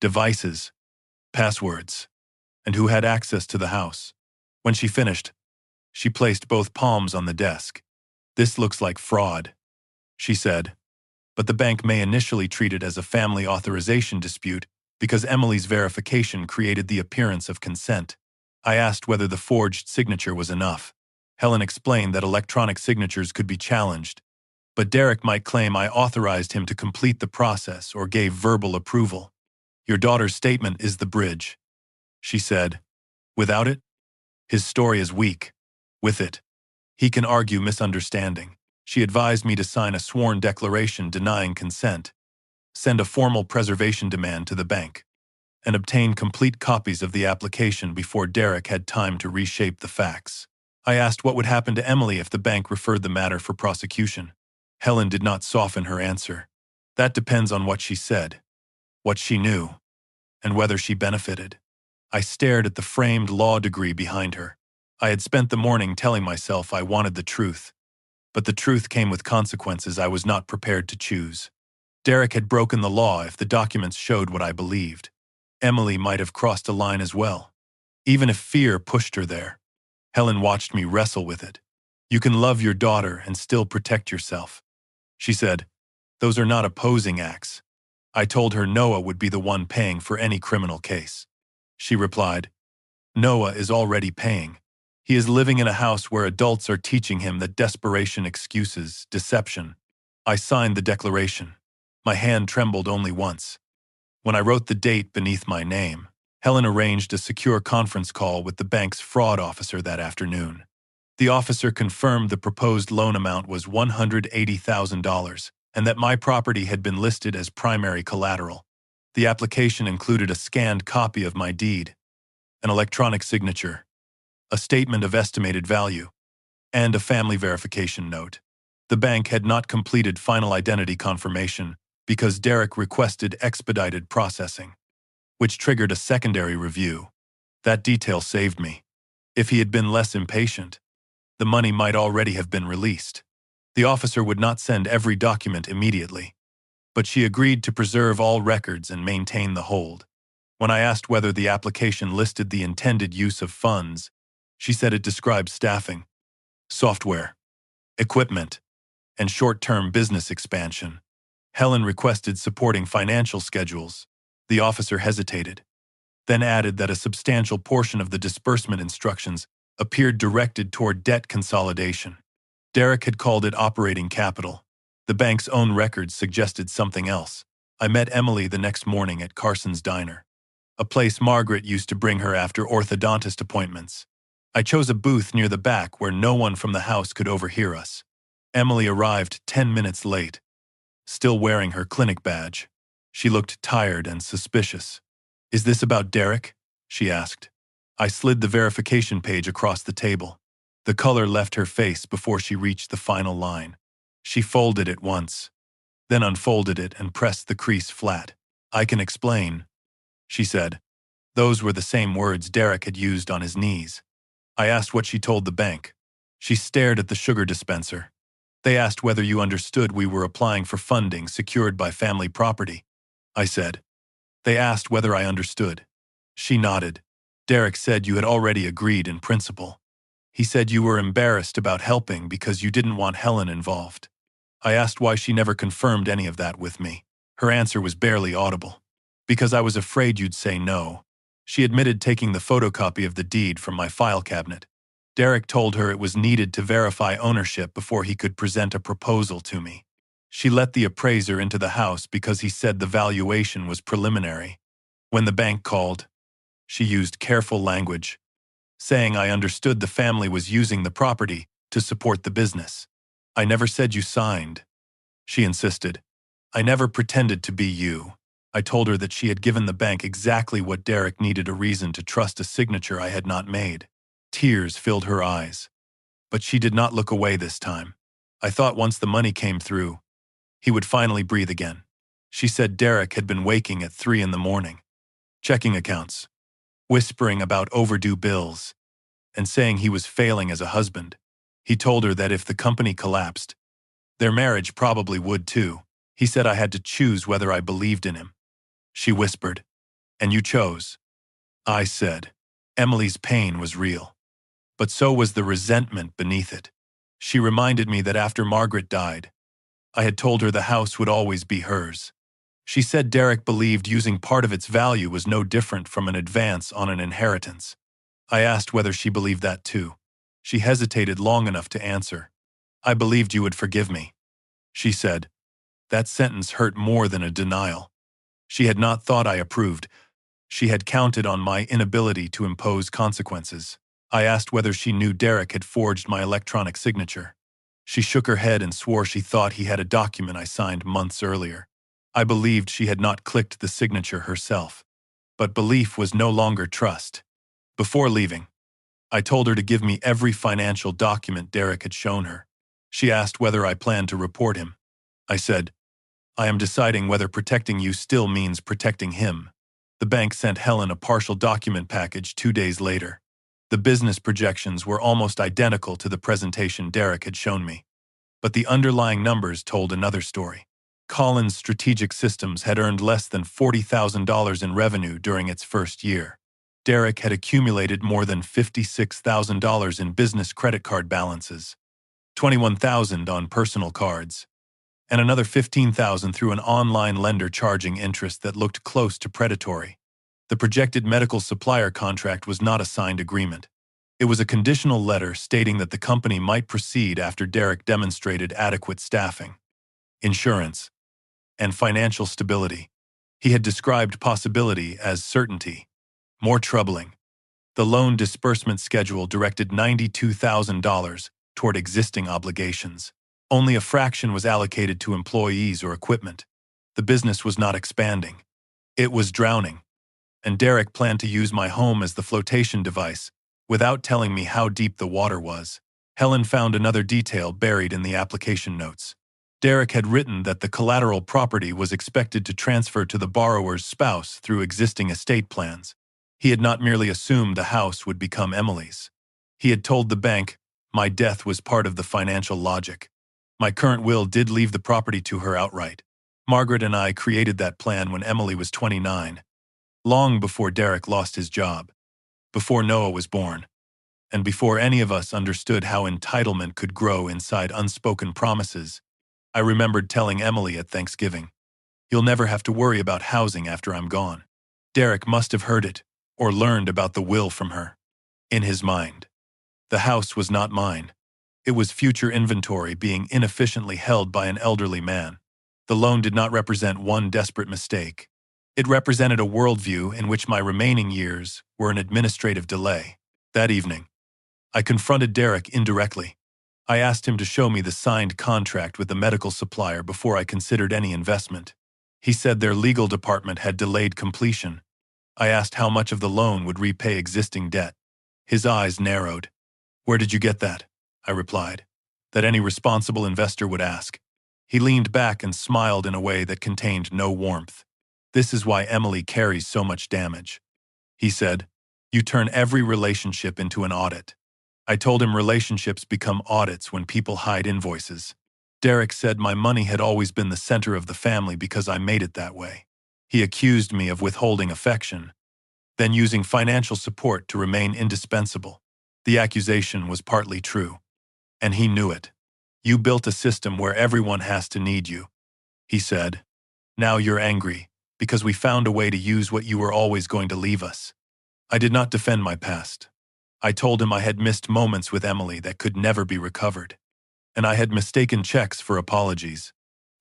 devices, passwords, and who had access to the house. When she finished, she placed both palms on the desk. "This looks like fraud," she said, "but the bank may initially treat it as a family authorization dispute because Emily's verification created the appearance of consent." I asked whether the forged signature was enough. Helen explained that electronic signatures could be challenged, but Derek might claim I authorized him to complete the process or gave verbal approval. "Your daughter's statement is the bridge," she said. "Without it, his story is weak. With it, he can argue misunderstanding." She advised me to sign a sworn declaration denying consent, send a formal preservation demand to the bank, and obtain complete copies of the application before Derek had time to reshape the facts. I asked what would happen to Emily if the bank referred the matter for prosecution. Helen did not soften her answer. "That depends on what she said, what she knew, and whether she benefited." I stared at the framed law degree behind her. I had spent the morning telling myself I wanted the truth, but the truth came with consequences I was not prepared to choose. Derek had broken the law if the documents showed what I believed. Emily might have crossed a line as well, even if fear pushed her there. Helen watched me wrestle with it. "You can love your daughter and still protect yourself," she said. "Those are not opposing acts." I told her Noah would be the one paying for any criminal case. She replied, "Noah is already paying. He is living in a house where adults are teaching him that desperation excuses deception." I signed the declaration. My hand trembled only once. When I wrote the date beneath my name, Helen arranged a secure conference call with the bank's fraud officer that afternoon. The officer confirmed the proposed loan amount was $180,000 and that my property had been listed as primary collateral. The application included a scanned copy of my deed, an electronic signature, a statement of estimated value, and a family verification note. The bank had not completed final identity confirmation because Derek requested expedited processing, which triggered a secondary review. That detail saved me. If he had been less impatient, the money might already have been released. The officer would not send every document immediately, but she agreed to preserve all records and maintain the hold. When I asked whether the application listed the intended use of funds, she said it described staffing, software, equipment, and short-term business expansion. Helen requested supporting financial schedules. The officer hesitated, then added that a substantial portion of the disbursement instructions appeared directed toward debt consolidation. Derek had called it operating capital. The bank's own records suggested something else. I met Emily the next morning at Carson's Diner, a place Margaret used to bring her after orthodontist appointments. I chose a booth near the back where no one from the house could overhear us. Emily arrived 10 minutes late, still wearing her clinic badge. She looked tired and suspicious. "Is this about Derek?" she asked. I slid the verification page across the table. The color left her face before she reached the final line. She folded it once, then unfolded it and pressed the crease flat. "I can explain," she said. Those were the same words Derek had used on his knees. I asked what she told the bank. She stared at the sugar dispenser. "They asked whether you understood we were applying for funding secured by family property," I said. "They asked whether I understood." She nodded. "Derek said you had already agreed in principle. He said you were embarrassed about helping because you didn't want Helen involved." I asked why she never confirmed any of that with me. Her answer was barely audible. "Because I was afraid you'd say no." She admitted taking the photocopy of the deed from my file cabinet. Derek told her it was needed to verify ownership before he could present a proposal to me. She let the appraiser into the house because he said the valuation was preliminary. When the bank called, she used careful language, saying I understood the family was using the property to support the business. "I never said you signed," she insisted. "I never pretended to be you." I told her that she had given the bank exactly what Derek needed, a reason to trust a signature I had not made. Tears filled her eyes, but she did not look away this time. I thought once the money came through, he would finally breathe again. She said Derek had been waking at 3 in the morning, checking accounts, whispering about overdue bills, and saying he was failing as a husband. He told her that if the company collapsed, their marriage probably would too. He said I had to choose whether I believed in him. She whispered, "And you chose." I said. Emily's pain was real, but so was the resentment beneath it. She reminded me that after Margaret died, I had told her the house would always be hers. She said Derek believed using part of its value was no different from an advance on an inheritance. I asked whether she believed that too. She hesitated long enough to answer. "I believed you would forgive me," she said. That sentence hurt more than a denial. She had not thought I approved. She had counted on my inability to impose consequences. I asked whether she knew Derek had forged my electronic signature. She shook her head and swore she thought he had a document I signed months earlier. I believed she had not clicked the signature herself. But belief was no longer trust. Before leaving, I told her to give me every financial document Derek had shown her. She asked whether I planned to report him. I said, "I am deciding whether protecting you still means protecting him." The bank sent Helen a partial document package 2 days later. The business projections were almost identical to the presentation Derek had shown me. But the underlying numbers told another story. Collins Strategic Systems had earned less than $40,000 in revenue during its first year. Derek had accumulated more than $56,000 in business credit card balances, $21,000 on personal cards, and another $15,000 through an online lender charging interest that looked close to predatory. The projected medical supplier contract was not a signed agreement. It was a conditional letter stating that the company might proceed after Derek demonstrated adequate staffing, insurance, and financial stability. He had described possibility as certainty. More troubling, the loan disbursement schedule directed $92,000 toward existing obligations. Only a fraction was allocated to employees or equipment. The business was not expanding. It was drowning. And Derek planned to use my home as the flotation device, without telling me how deep the water was. Helen found another detail buried in the application notes. Derek had written that the collateral property was expected to transfer to the borrower's spouse through existing estate plans. He had not merely assumed the house would become Emily's. He had told the bank, my death was part of the financial logic. My current will did leave the property to her outright. Margaret and I created that plan when Emily was 29, long before Derek lost his job, before Noah was born, and before any of us understood how entitlement could grow inside unspoken promises. I remembered telling Emily at Thanksgiving, "You'll never have to worry about housing after I'm gone." Derek must have heard it, or learned about the will from her. In his mind, the house was not mine. It was future inventory being inefficiently held by an elderly man. The loan did not represent one desperate mistake. It represented a worldview in which my remaining years were an administrative delay. That evening, I confronted Derek indirectly. I asked him to show me the signed contract with the medical supplier before I considered any investment. He said their legal department had delayed completion. I asked how much of the loan would repay existing debt. His eyes narrowed. "Where did you get that?" I replied. That any responsible investor would ask. He leaned back and smiled in a way that contained no warmth. "This is why Emily carries so much damage," he said. "You turn every relationship into an audit." I told him relationships become audits when people hide invoices. Derek said my money had always been the center of the family because I made it that way. He accused me of withholding affection, then using financial support to remain indispensable. The accusation was partly true, and he knew it. "You built a system where everyone has to need you," he said. "Now you're angry because we found a way to use what you were always going to leave us." I did not defend my past. I told him I had missed moments with Emily that could never be recovered, and I had mistaken checks for apologies.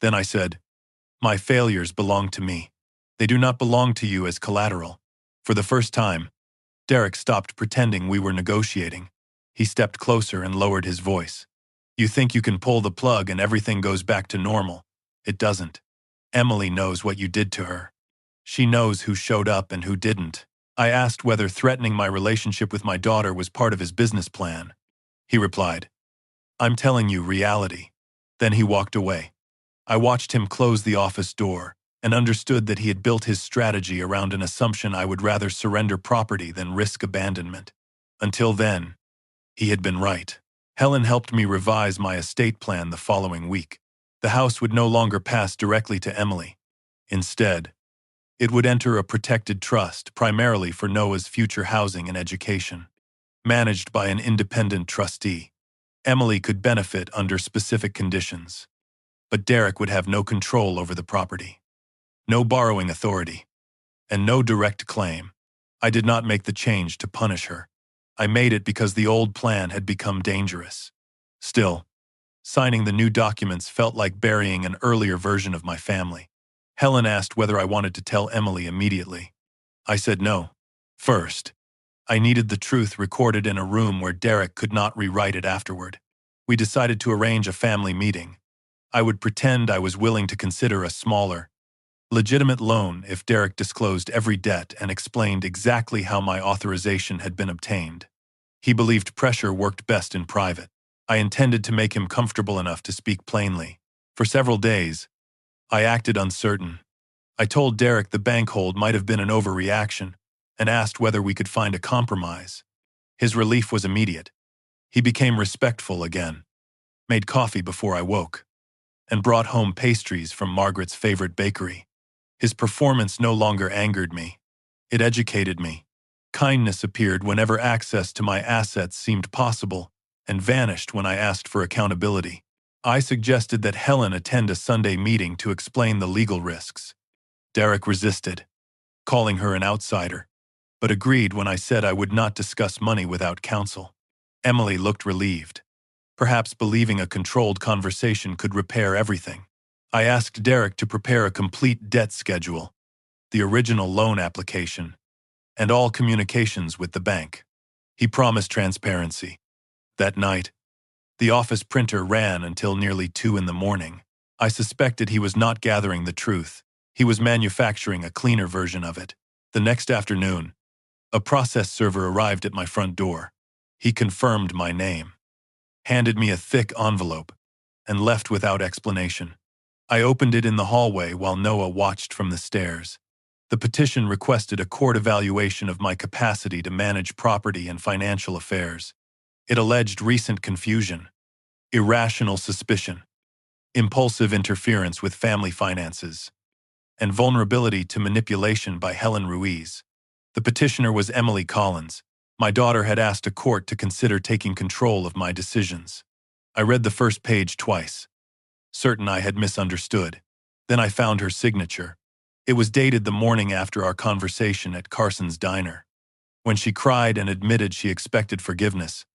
Then I said, "My failures belong to me. They do not belong to you as collateral." For the first time, Derek stopped pretending we were negotiating. He stepped closer and lowered his voice. "You think you can pull the plug and everything goes back to normal. It doesn't. Emily knows what you did to her. She knows who showed up and who didn't." I asked whether threatening my relationship with my daughter was part of his business plan. He replied, "I'm telling you reality." Then he walked away. I watched him close the office door, and understood that he had built his strategy around an assumption I would rather surrender property than risk abandonment. Until then, he had been right. Helen helped me revise my estate plan the following week. The house would no longer pass directly to Emily. Instead, it would enter a protected trust primarily for Noah's future housing and education. Managed by an independent trustee, Emily could benefit under specific conditions, but Derek would have no control over the property, no borrowing authority, and no direct claim. I did not make the change to punish her. I made it because the old plan had become dangerous. Still, signing the new documents felt like burying an earlier version of my family. Helen asked whether I wanted to tell Emily immediately. I said no. First, I needed the truth recorded in a room where Derek could not rewrite it afterward. We decided to arrange a family meeting. I would pretend I was willing to consider a smaller, legitimate loan if Derek disclosed every debt and explained exactly how my authorization had been obtained. He believed pressure worked best in private. I intended to make him comfortable enough to speak plainly. For several days, I acted uncertain. I told Derek the bank hold might have been an overreaction and asked whether we could find a compromise. His relief was immediate. He became respectful again, made coffee before I woke, and brought home pastries from Margaret's favorite bakery. His performance no longer angered me. It educated me. Kindness appeared whenever access to my assets seemed possible and vanished when I asked for accountability. I suggested that Helen attend a Sunday meeting to explain the legal risks. Derek resisted, calling her an outsider, but agreed when I said I would not discuss money without counsel. Emily looked relieved, perhaps believing a controlled conversation could repair everything. I asked Derek to prepare a complete debt schedule, the original loan application, and all communications with the bank. He promised transparency. That night, the office printer ran until nearly 2 in the morning. I suspected he was not gathering the truth. He was manufacturing a cleaner version of it. The next afternoon, a process server arrived at my front door. He confirmed my name, handed me a thick envelope, and left without explanation. I opened it in the hallway while Noah watched from the stairs. The petition requested a court evaluation of my capacity to manage property and financial affairs. It alleged recent confusion, irrational suspicion, impulsive interference with family finances, and vulnerability to manipulation by Helen Ruiz. The petitioner was Emily Collins. My daughter had asked a court to consider taking control of my decisions. I read the first page twice, certain I had misunderstood. Then I found her signature. It was dated the morning after our conversation at Carson's diner. When she cried and admitted she expected forgiveness,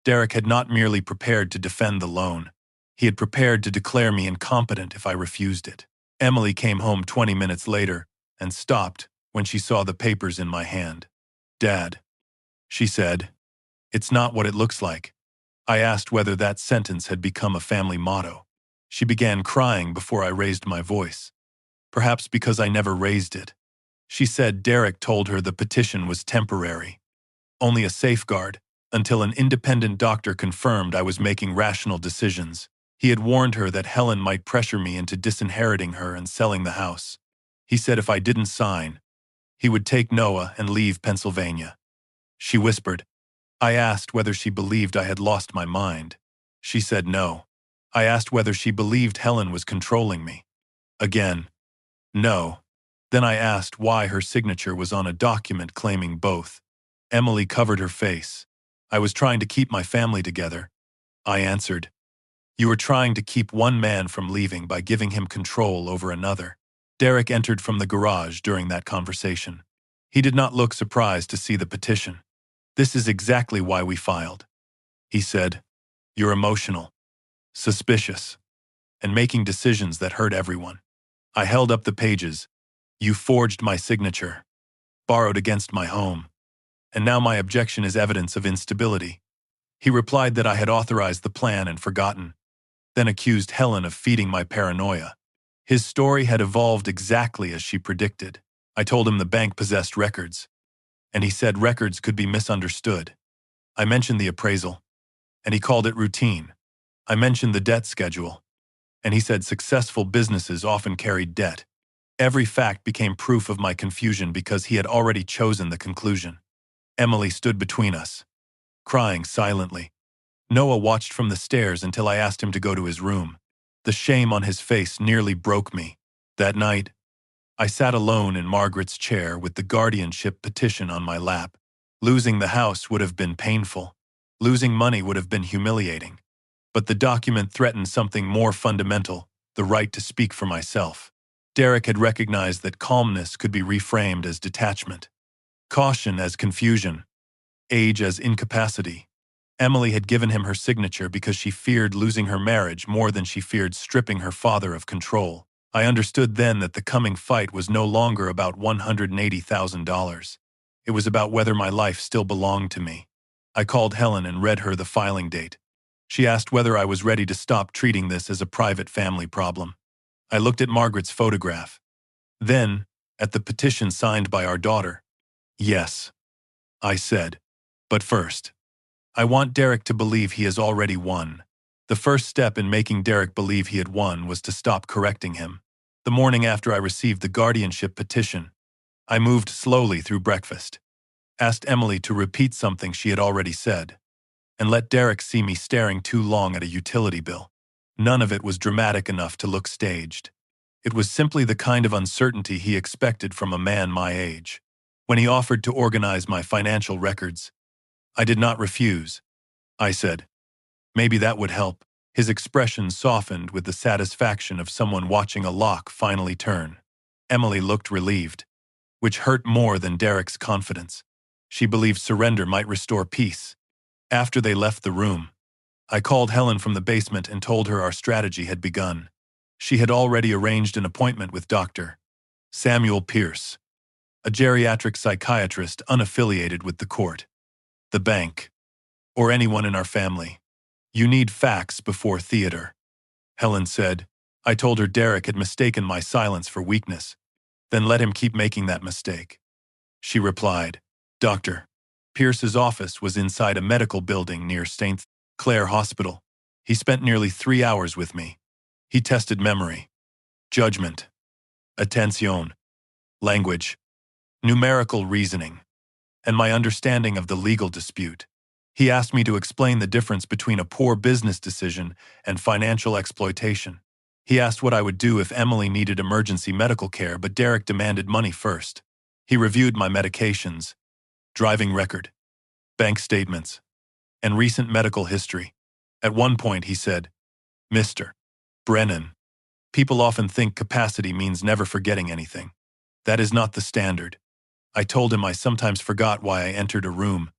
Derek had not merely prepared to defend the loan. He had prepared to declare me incompetent if I refused it. Emily came home 20 minutes later and stopped when she saw the papers in my hand. "Dad," she said, "it's not what it looks like." I asked whether that sentence had become a family motto. She began crying before I raised my voice, perhaps because I never raised it. She said Derek told her the petition was temporary, only a safeguard, until an independent doctor confirmed I was making rational decisions. He had warned her that Helen might pressure me into disinheriting her and selling the house. He said if I didn't sign, he would take Noah and leave Pennsylvania. She whispered. I asked whether she believed I had lost my mind. She said no. I asked whether she believed Helen was controlling me. Again, no. Then I asked why her signature was on a document claiming both. Emily covered her face. I was trying to keep my family together. I answered. You were trying to keep one man from leaving by giving him control over another. Derek entered from the garage during that conversation. He did not look surprised to see the petition. This is exactly why we filed. He said, you're emotional, suspicious, and making decisions that hurt everyone. I held up the pages. You forged my signature, borrowed against my home, and now my objection is evidence of instability. He replied that I had authorized the plan and forgotten, then accused Helen of feeding my paranoia. His story had evolved exactly as she predicted. I told him the bank possessed records, and he said records could be misunderstood. I mentioned the appraisal, and he called it routine. I mentioned the debt schedule, and he said successful businesses often carried debt. Every fact became proof of my confusion because he had already chosen the conclusion. Emily stood between us, crying silently. Noah watched from the stairs until I asked him to go to his room. The shame on his face nearly broke me. That night, I sat alone in Margaret's chair with the guardianship petition on my lap. Losing the house would have been painful. Losing money would have been humiliating. But the document threatened something more fundamental, the right to speak for myself. Derek had recognized that calmness could be reframed as detachment, caution as confusion, age as incapacity. Emily had given him her signature because she feared losing her marriage more than she feared stripping her father of control. I understood then that the coming fight was no longer about $180,000. It was about whether my life still belonged to me. I called Helen and read her the filing date. She asked whether I was ready to stop treating this as a private family problem. I looked at Margaret's photograph. Then, at the petition signed by our daughter. Yes, I said. But first, I want Derek to believe he has already won. The first step in making Derek believe he had won was to stop correcting him. The morning after I received the guardianship petition, I moved slowly through breakfast, asked Emily to repeat something she had already said, and let Derek see me staring too long at a utility bill. None of it was dramatic enough to look staged. It was simply the kind of uncertainty he expected from a man my age. When he offered to organize my financial records, I did not refuse. I said, maybe that would help. His expression softened with the satisfaction of someone watching a lock finally turn. Emily looked relieved, which hurt more than Derek's confidence. She believed surrender might restore peace. After they left the room, I called Helen from the basement and told her our strategy had begun. She had already arranged an appointment with Dr. Samuel Pierce, a geriatric psychiatrist unaffiliated with the court, the bank, or anyone in our family. You need facts before theater, Helen said. I told her Derek had mistaken my silence for weakness, then let him keep making that mistake. She replied, Dr. Pierce's office was inside a medical building near St. Clair Hospital. He spent nearly 3 hours with me. He tested memory, judgment, attention, language, numerical reasoning, and my understanding of the legal dispute. He asked me to explain the difference between a poor business decision and financial exploitation. He asked what I would do if Emily needed emergency medical care, but Derek demanded money first. He reviewed my medications, driving record, bank statements, and recent medical history. At one point, he said, Mr. Brennan, people often think capacity means never forgetting anything. That is not the standard. I told him I sometimes forgot why I entered a room,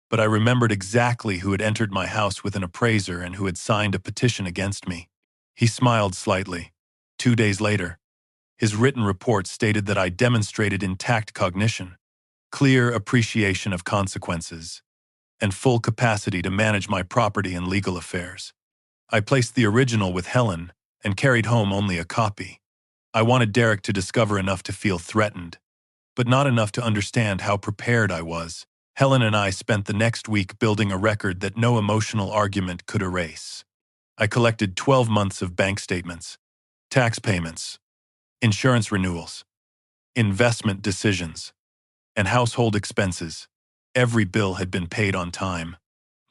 but I remembered exactly who had entered my house with an appraiser and who had signed a petition against me. He smiled slightly. 2 days later, his written report stated that I demonstrated intact cognition, clear appreciation of consequences, and full capacity to manage my property and legal affairs. I placed the original with Helen and carried home only a copy. I wanted Derek to discover enough to feel threatened, but not enough to understand how prepared I was. Helen and I spent the next week building a record that no emotional argument could erase. I collected 12 months of bank statements, tax payments, insurance renewals, investment decisions, and household expenses. Every bill had been paid on time.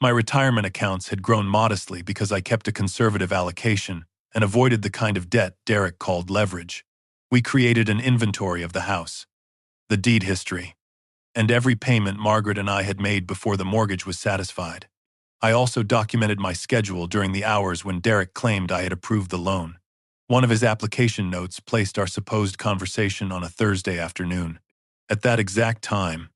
My retirement accounts had grown modestly because I kept a conservative allocation and avoided the kind of debt Derek called leverage. We created an inventory of the house, the deed history, and every payment Margaret and I had made before the mortgage was satisfied. I also documented my schedule during the hours when Derek claimed I had approved the loan. One of his application notes placed our supposed conversation on a Thursday afternoon. At that exact time,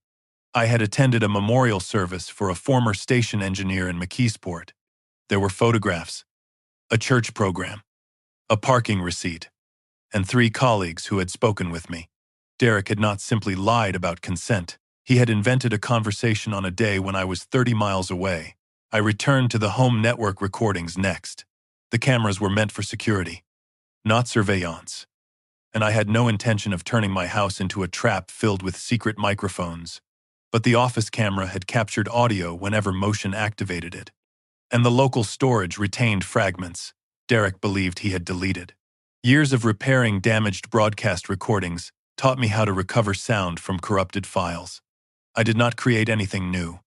I had attended a memorial service for a former station engineer in McKeesport. There were photographs, a church program, a parking receipt, and 3 colleagues who had spoken with me. Derek had not simply lied about consent. He had invented a conversation on a day when I was 30 miles away. I returned to the home network recordings next. The cameras were meant for security, not surveillance, and I had no intention of turning my house into a trap filled with secret microphones. But the office camera had captured audio whenever motion activated it, and the local storage retained fragments Derek believed he had deleted. Years of repairing damaged broadcast recordings taught me how to recover sound from corrupted files. I did not create anything new.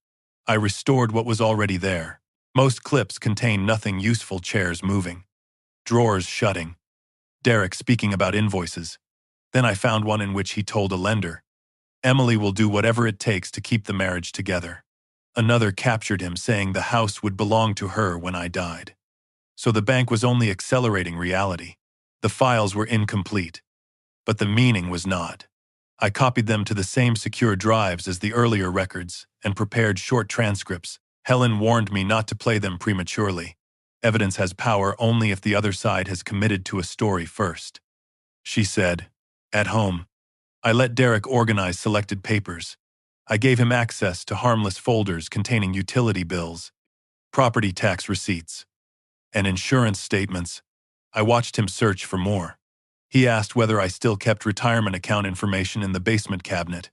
I restored what was already there. Most clips contain nothing useful: chairs moving, drawers shutting, Derek speaking about invoices. Then I found one in which he told a lender, "Emily will do whatever it takes to keep the marriage together." Another captured him saying the house would belong to her when I died. So the bank was only accelerating reality. The files were incomplete, but the meaning was not. I copied them to the same secure drives as the earlier records and prepared short transcripts. Helen warned me not to play them prematurely. Evidence has power only if the other side has committed to a story first. She said, at home, I let Derek organize selected papers. I gave him access to harmless folders containing utility bills, property tax receipts, and insurance statements. I watched him search for more. He asked whether I still kept retirement account information in the basement cabinet.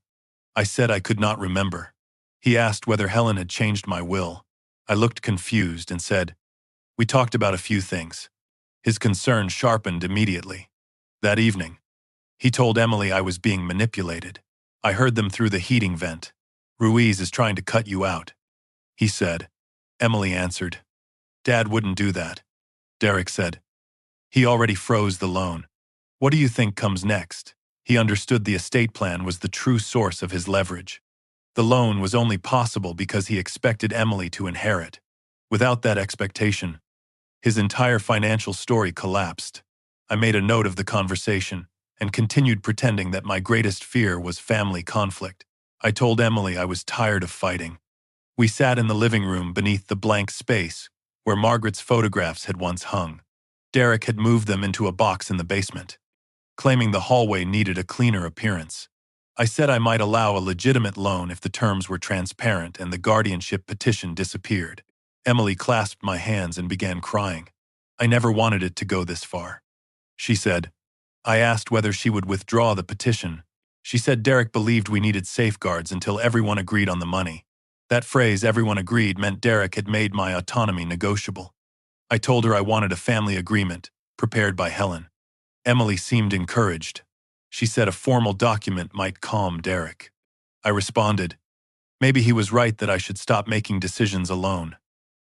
I said I could not remember. He asked whether Helen had changed my will. I looked confused and said, "We talked about a few things." His concern sharpened immediately. That evening, he told Emily I was being manipulated. I heard them through the heating vent. "Ruiz is trying to cut you out," he said. Emily answered, "Dad wouldn't do that." Derek said, "He already froze the loan. What do you think comes next?" He understood the estate plan was the true source of his leverage. The loan was only possible because he expected Emily to inherit. Without that expectation, his entire financial story collapsed. I made a note of the conversation and continued pretending that my greatest fear was family conflict. I told Emily I was tired of fighting. We sat in the living room beneath the blank space where Margaret's photographs had once hung. Derek had moved them into a box in the basement, claiming the hallway needed a cleaner appearance. I said I might allow a legitimate loan if the terms were transparent and the guardianship petition disappeared. Emily clasped my hands and began crying. I never wanted it to go this far, she said. I asked whether she would withdraw the petition. She said Derek believed we needed safeguards until everyone agreed on the money. That phrase, "everyone agreed," meant Derek had made my autonomy negotiable. I told her I wanted a family agreement, prepared by Helen. Emily seemed encouraged. She said a formal document might calm Derek. I responded, maybe he was right that I should stop making decisions alone.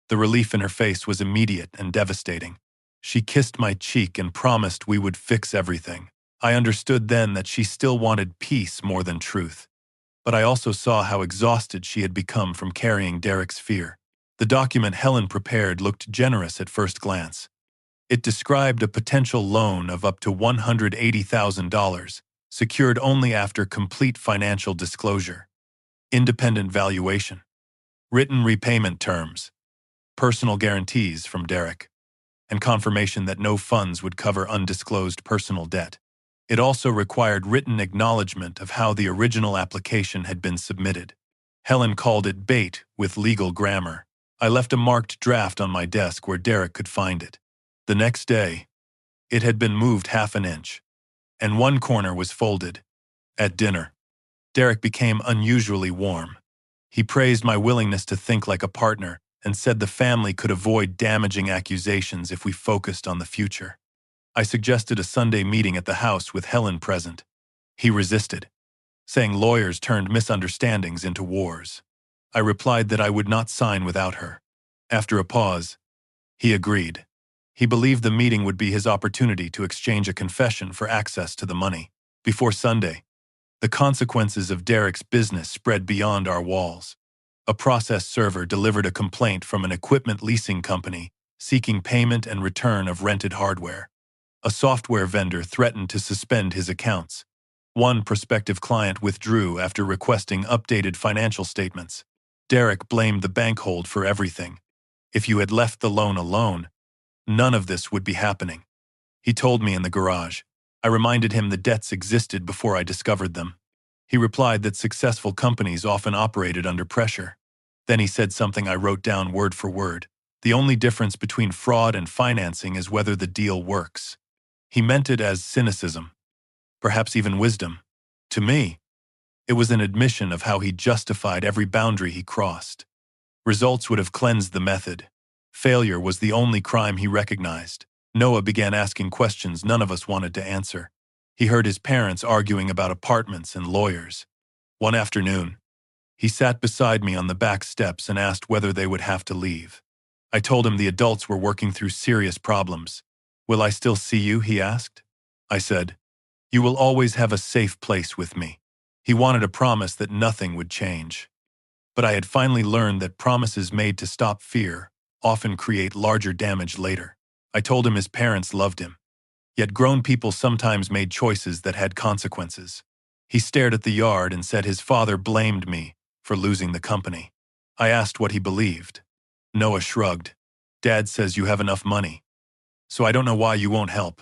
The relief in her face was immediate and devastating. She kissed my cheek and promised we would fix everything. I understood then that she still wanted peace more than truth. But I also saw how exhausted she had become from carrying Derek's fear. The document Helen prepared looked generous at first glance. It described a potential loan of up to $180,000, secured only after complete financial disclosure, independent valuation, written repayment terms, personal guarantees from Derek, and confirmation that no funds would cover undisclosed personal debt. It also required written acknowledgement of how the original application had been submitted. Helen called it bait with legal grammar. I left a marked draft on my desk where Derek could find it. The next day, it had been moved half an inch, and one corner was folded. At dinner, Derek became unusually warm. He praised my willingness to think like a partner and said the family could avoid damaging accusations if we focused on the future. I suggested a Sunday meeting at the house with Helen present. He resisted, saying lawyers turned misunderstandings into wars. I replied that I would not sign without her. After a pause, he agreed. He believed the meeting would be his opportunity to exchange a confession for access to the money. Before Sunday, the consequences of Derek's business spread beyond our walls. A process server delivered a complaint from an equipment leasing company seeking payment and return of rented hardware. A software vendor threatened to suspend his accounts. One prospective client withdrew after requesting updated financial statements. Derek blamed the bank hold for everything. If you had left the loan alone, none of this would be happening. He told me in the garage. I reminded him the debts existed before I discovered them. He replied that successful companies often operated under pressure. Then he said something I wrote down word for word. The only difference between fraud and financing is whether the deal works. He meant it as cynicism, perhaps even wisdom. To me, it was an admission of how he justified every boundary he crossed. Results would have cleansed the method. Failure was the only crime he recognized. Noah began asking questions none of us wanted to answer. He heard his parents arguing about apartments and lawyers. One afternoon, he sat beside me on the back steps and asked whether they would have to leave. I told him the adults were working through serious problems. "Will I still see you?" he asked. I said, "You will always have a safe place with me." He wanted a promise that nothing would change. But I had finally learned that promises made to stop fear often create larger damage later. I told him his parents loved him. Yet grown people sometimes made choices that had consequences. He stared at the yard and said his father blamed me for losing the company. I asked what he believed. Noah shrugged. "Dad says you have enough money, so I don't know why you won't help."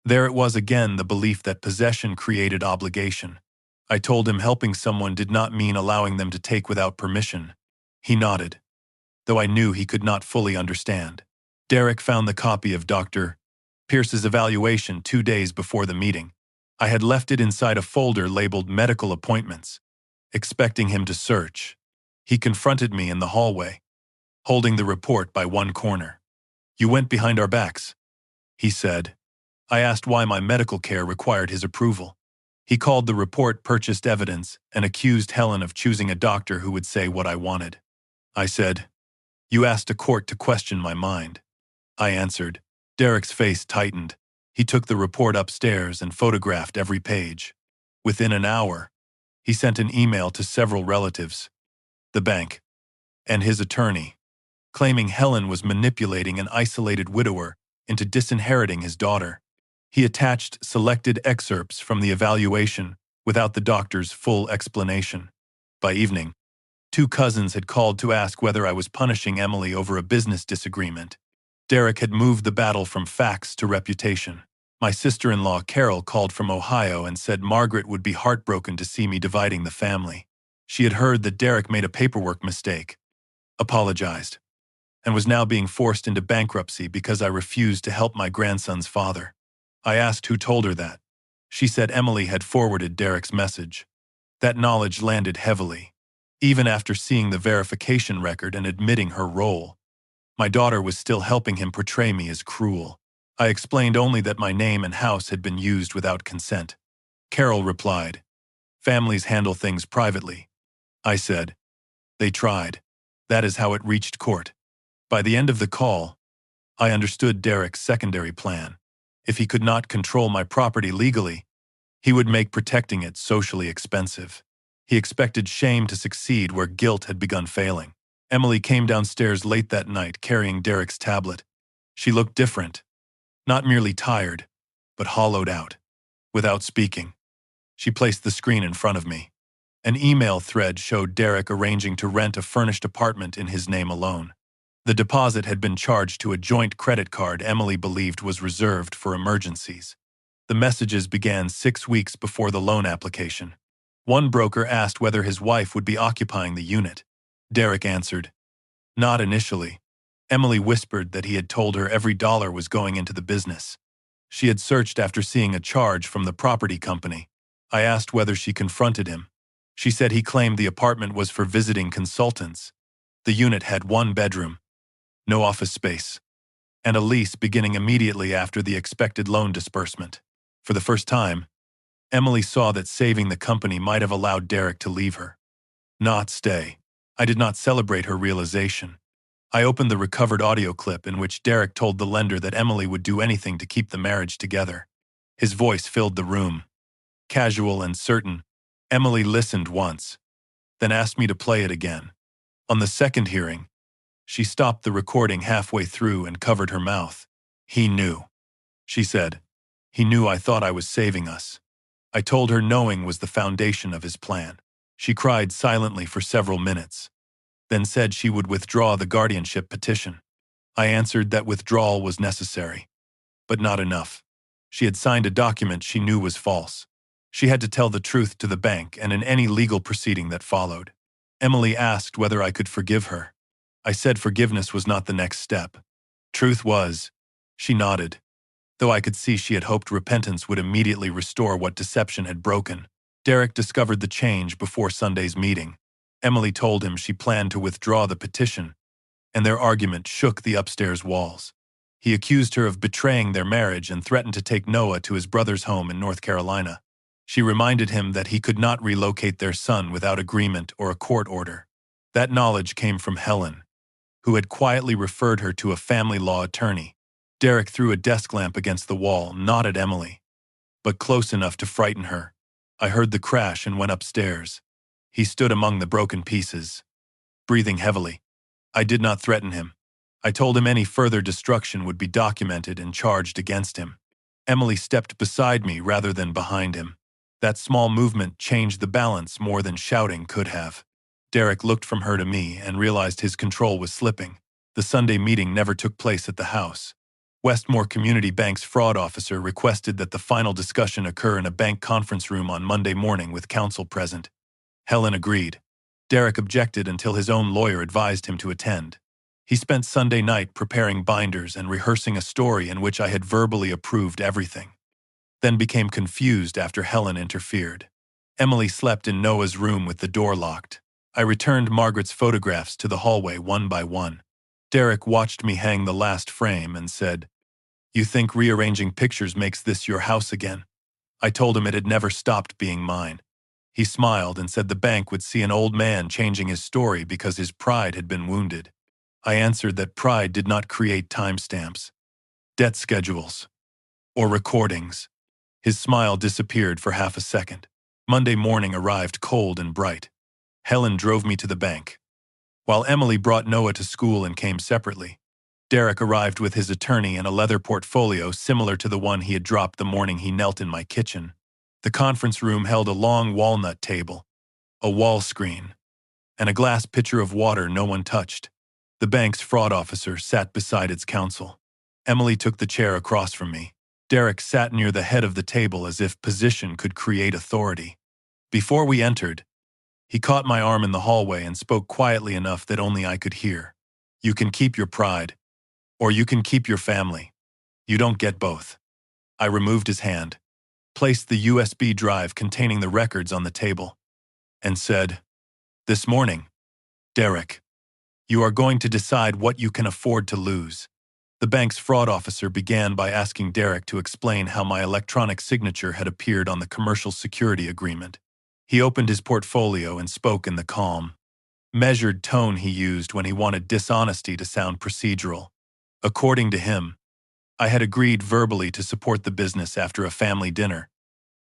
There it was again, the belief that possession created obligation. I told him helping someone did not mean allowing them to take without permission. He nodded, though I knew he could not fully understand. Derek found the copy of Dr. Pierce's evaluation 2 days before the meeting. I had left it inside a folder labeled medical appointments, expecting him to search. He confronted me in the hallway, holding the report by one corner. "You went behind our backs," he said. I asked why my medical care required his approval. He called the report purchased evidence and accused Helen of choosing a doctor who would say what I wanted. I said, "You asked a court to question my mind." I answered. Derek's face tightened. He took the report upstairs and photographed every page. Within an hour, he sent an email to several relatives, the bank, and his attorney, claiming Helen was manipulating an isolated widower into disinheriting his daughter. He attached selected excerpts from the evaluation without the doctor's full explanation. By evening, 2 cousins had called to ask whether I was punishing Emily over a business disagreement. Derek had moved the battle from facts to reputation. My sister-in-law Carol called from Ohio and said Margaret would be heartbroken to see me dividing the family. She had heard that Derek made a paperwork mistake, apologized, and was now being forced into bankruptcy because I refused to help my grandson's father. I asked who told her that. She said Emily had forwarded Derek's message. That knowledge landed heavily, even after seeing the verification record and admitting her role. My daughter was still helping him portray me as cruel. I explained only that my name and house had been used without consent. Carol replied, "Families handle things privately." I said, "They tried. That is how it reached court." By the end of the call, I understood Derek's secondary plan. If he could not control my property legally, he would make protecting it socially expensive. He expected shame to succeed where guilt had begun failing. Emily came downstairs late that night carrying Derek's tablet. She looked different, not merely tired, but hollowed out. Without speaking, she placed the screen in front of me. An email thread showed Derek arranging to rent a furnished apartment in his name alone. The deposit had been charged to a joint credit card Emily believed was reserved for emergencies. The messages began 6 weeks before the loan application. One broker asked whether his wife would be occupying the unit. Derek answered, "Not initially." Emily whispered that he had told her every dollar was going into the business. She had searched after seeing a charge from the property company. I asked whether she confronted him. She said he claimed the apartment was for visiting consultants. The unit had 1 bedroom, no office space, and a lease beginning immediately after the expected loan disbursement. For the first time, Emily saw that saving the company might have allowed Derek to leave her, not stay. I did not celebrate her realization. I opened the recovered audio clip in which Derek told the lender that Emily would do anything to keep the marriage together. His voice filled the room, casual and certain. Emily listened once, then asked me to play it again. On the second hearing, she stopped the recording halfway through and covered her mouth. "He knew," she said. "He knew I thought I was saving us." I told her knowing was the foundation of his plan. She cried silently for several minutes, then said she would withdraw the guardianship petition. I answered that withdrawal was necessary, but not enough. She had signed a document she knew was false. She had to tell the truth to the bank and in any legal proceeding that followed. Emily asked whether I could forgive her. I said forgiveness was not the next step. Truth was. She nodded, though I could see she had hoped repentance would immediately restore what deception had broken. Derek discovered the change before Sunday's meeting. Emily told him she planned to withdraw the petition, and their argument shook the upstairs walls. He accused her of betraying their marriage and threatened to take Noah to his brother's home in North Carolina. She reminded him that he could not relocate their son without agreement or a court order. That knowledge came from Helen, who had quietly referred her to a family law attorney. Derek threw a desk lamp against the wall, not at Emily, but close enough to frighten her. I heard the crash and went upstairs. He stood among the broken pieces, breathing heavily. I did not threaten him. I told him any further destruction would be documented and charged against him. Emily stepped beside me rather than behind him. That small movement changed the balance more than shouting could have. Derek looked from her to me and realized his control was slipping. The Sunday meeting never took place at the house. Westmore Community Bank's fraud officer requested that the final discussion occur in a bank conference room on Monday morning with counsel present. Helen agreed. Derek objected until his own lawyer advised him to attend. He spent Sunday night preparing binders and rehearsing a story in which I had verbally approved everything, then became confused after Helen interfered. Emily slept in Noah's room with the door locked. I returned Margaret's photographs to the hallway one by one. Derek watched me hang the last frame and said, "You think rearranging pictures makes this your house again?" I told him it had never stopped being mine. He smiled and said the bank would see an old man changing his story because his pride had been wounded. I answered that pride did not create timestamps, debt schedules, or recordings. His smile disappeared for half a second. Monday morning arrived cold and bright. Helen drove me to the bank, while Emily brought Noah to school and came separately. Derek arrived with his attorney and a leather portfolio similar to the one he had dropped the morning he knelt in my kitchen. The conference room held a long walnut table, a wall screen, and a glass pitcher of water no one touched. The bank's fraud officer sat beside its counsel. Emily took the chair across from me. Derek sat near the head of the table as if position could create authority. Before we entered, he caught my arm in the hallway and spoke quietly enough that only I could hear. "You can keep your pride, or you can keep your family. You don't get both." I removed his hand, placed the USB drive containing the records on the table, and said, "This morning, Derek, you are going to decide what you can afford to lose." The bank's fraud officer began by asking Derek to explain how my electronic signature had appeared on the commercial security agreement. He opened his portfolio and spoke in the calm, measured tone he used when he wanted dishonesty to sound procedural. According to him, I had agreed verbally to support the business after a family dinner,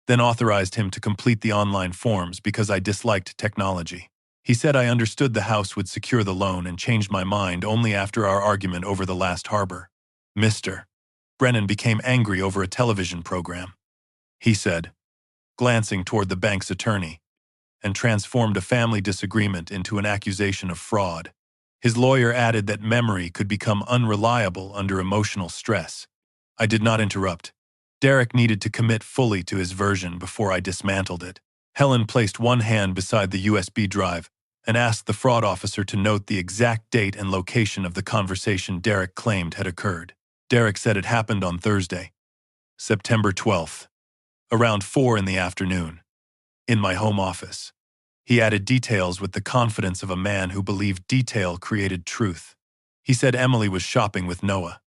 then authorized him to complete the online forms because I disliked technology. He said I understood the house would secure the loan and changed my mind only after our argument over the last harbor. "Mr. Brennan became angry over a television program," he said, glancing toward the bank's attorney, and transformed a family disagreement into an accusation of fraud. His lawyer added that memory could become unreliable under emotional stress. I did not interrupt. Derek needed to commit fully to his version before I dismantled it. Helen placed one hand beside the USB drive and asked the fraud officer to note the exact date and location of the conversation Derek claimed had occurred. Derek said it happened on Thursday, September 12th, around 4 in the afternoon, in my home office. He added details with the confidence of a man who believed detail created truth. He said Emily was shopping with Noah.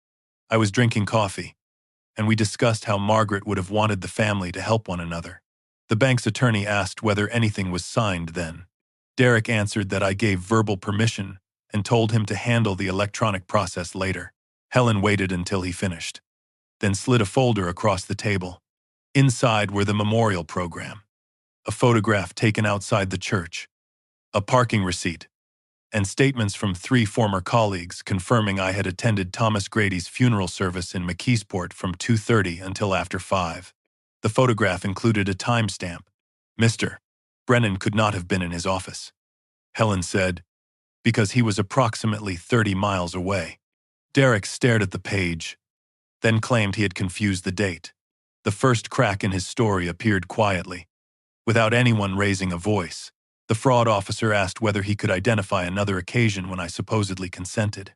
I was drinking coffee, and we discussed how Margaret would have wanted the family to help one another. The bank's attorney asked whether anything was signed then. Derek answered that I gave verbal permission and told him to handle the electronic process later. Helen waited until he finished, then slid a folder across the table. Inside were the memorial program, a photograph taken outside the church, a parking receipt, and statements from 3 former colleagues confirming I had attended Thomas Grady's funeral service in McKeesport from 2:30 until after 5. The photograph included a timestamp. Mr. Brennan could not have been in his office, Helen said, because he was approximately 30 miles away. Derek stared at the page, then claimed he had confused the date. The first crack in his story appeared quietly, without anyone raising a voice. The fraud officer asked whether he could identify another occasion when I supposedly consented.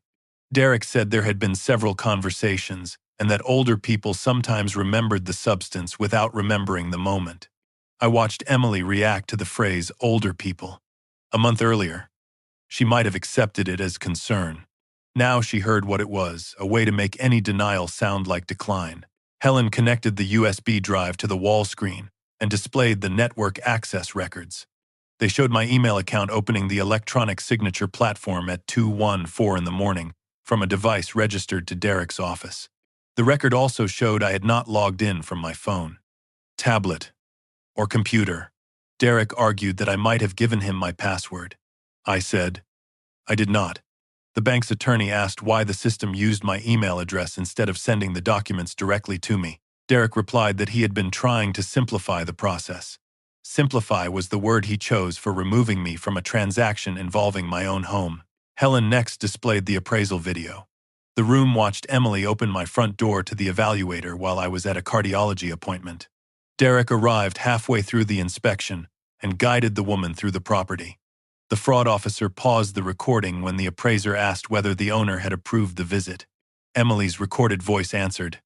Derek said there had been several conversations and that older people sometimes remembered the substance without remembering the moment. I watched Emily react to the phrase older people. A month earlier, she might have accepted it as concern. Now she heard what it was, a way to make any denial sound like decline. Helen connected the USB drive to the wall screen and displayed the network access records. They showed my email account opening the electronic signature platform at 2:14 in the morning from a device registered to Derek's office. The record also showed I had not logged in from my phone, tablet, or computer. Derek argued that I might have given him my password. I said, I did not. The bank's attorney asked why the system used my email address instead of sending the documents directly to me. Derek replied that he had been trying to simplify the process. Simplify was the word he chose for removing me from a transaction involving my own home. Helen next displayed the appraisal video. The room watched Emily open my front door to the evaluator while I was at a cardiology appointment. Derek arrived halfway through the inspection and guided the woman through the property. The fraud officer paused the recording when the appraiser asked whether the owner had approved the visit. Emily's recorded voice answered,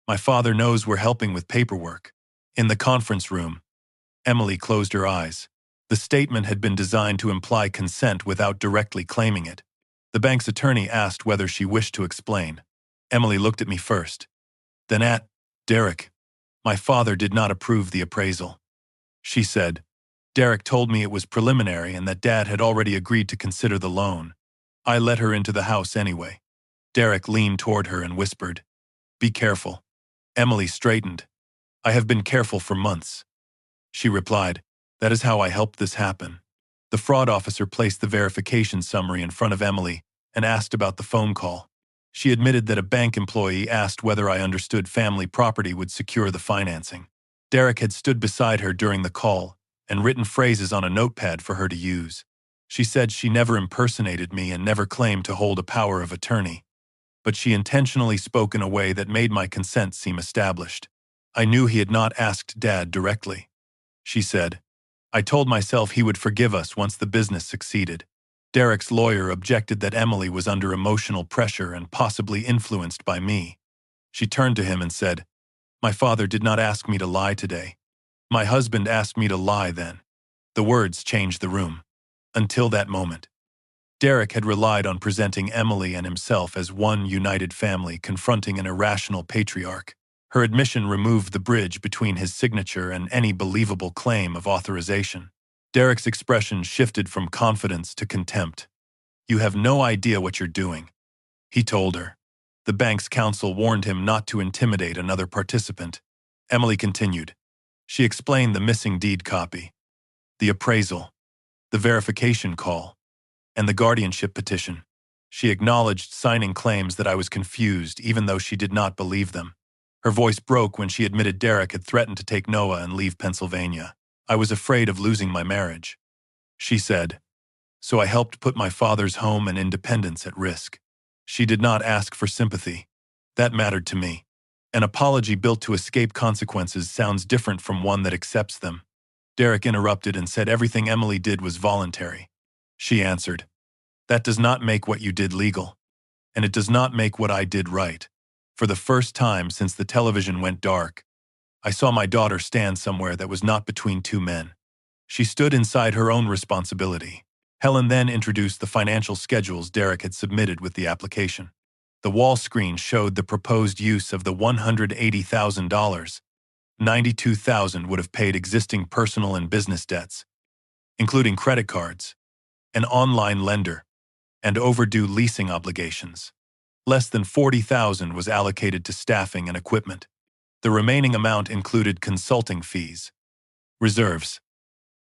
"My father knows we're helping with paperwork." In the conference room, Emily closed her eyes. The statement had been designed to imply consent without directly claiming it. The bank's attorney asked whether she wished to explain. Emily looked at me first, then at Derek. My father did not approve the appraisal. She said, Derek told me it was preliminary and that Dad had already agreed to consider the loan. I let her into the house anyway. Derek leaned toward her and whispered, "Be careful." Emily straightened. "I have been careful for months." She replied, "That is how I helped this happen." The fraud officer placed the verification summary in front of Emily and asked about the phone call. She admitted that a bank employee asked whether I understood family property would secure the financing. Derek had stood beside her during the call and written phrases on a notepad for her to use. She said she never impersonated me and never claimed to hold a power of attorney, but she intentionally spoke in a way that made my consent seem established. I knew he had not asked Dad directly. She said, "I told myself he would forgive us once the business succeeded." Derek's lawyer objected that Emily was under emotional pressure and possibly influenced by me. She turned to him and said, "My father did not ask me to lie today. My husband asked me to lie then." The words changed the room. Until that moment, Derek had relied on presenting Emily and himself as one united family confronting an irrational patriarch. Her admission removed the bridge between his signature and any believable claim of authorization. Derek's expression shifted from confidence to contempt. "You have no idea what you're doing," he told her. The bank's counsel warned him not to intimidate another participant. Emily continued. She explained the missing deed copy, the appraisal, the verification call, and the guardianship petition. She acknowledged signing claims that I was confused even though she did not believe them. Her voice broke when she admitted Derek had threatened to take Noah and leave Pennsylvania. "I was afraid of losing my marriage," she said, "so I helped put my father's home and independence at risk." She did not ask for sympathy. That mattered to me. An apology built to escape consequences sounds different from one that accepts them. Derek interrupted and said everything Emily did was voluntary. She answered, "That does not make what you did legal, and it does not make what I did right." For the first time since the television went dark, I saw my daughter stand somewhere that was not between two men. She stood inside her own responsibility. Helen then introduced the financial schedules Derek had submitted with the application. The wall screen showed the proposed use of the $180,000. $92,000 would have paid existing personal and business debts, including credit cards, an online lender, and overdue leasing obligations. Less than $40,000 was allocated to staffing and equipment. The remaining amount included consulting fees, reserves,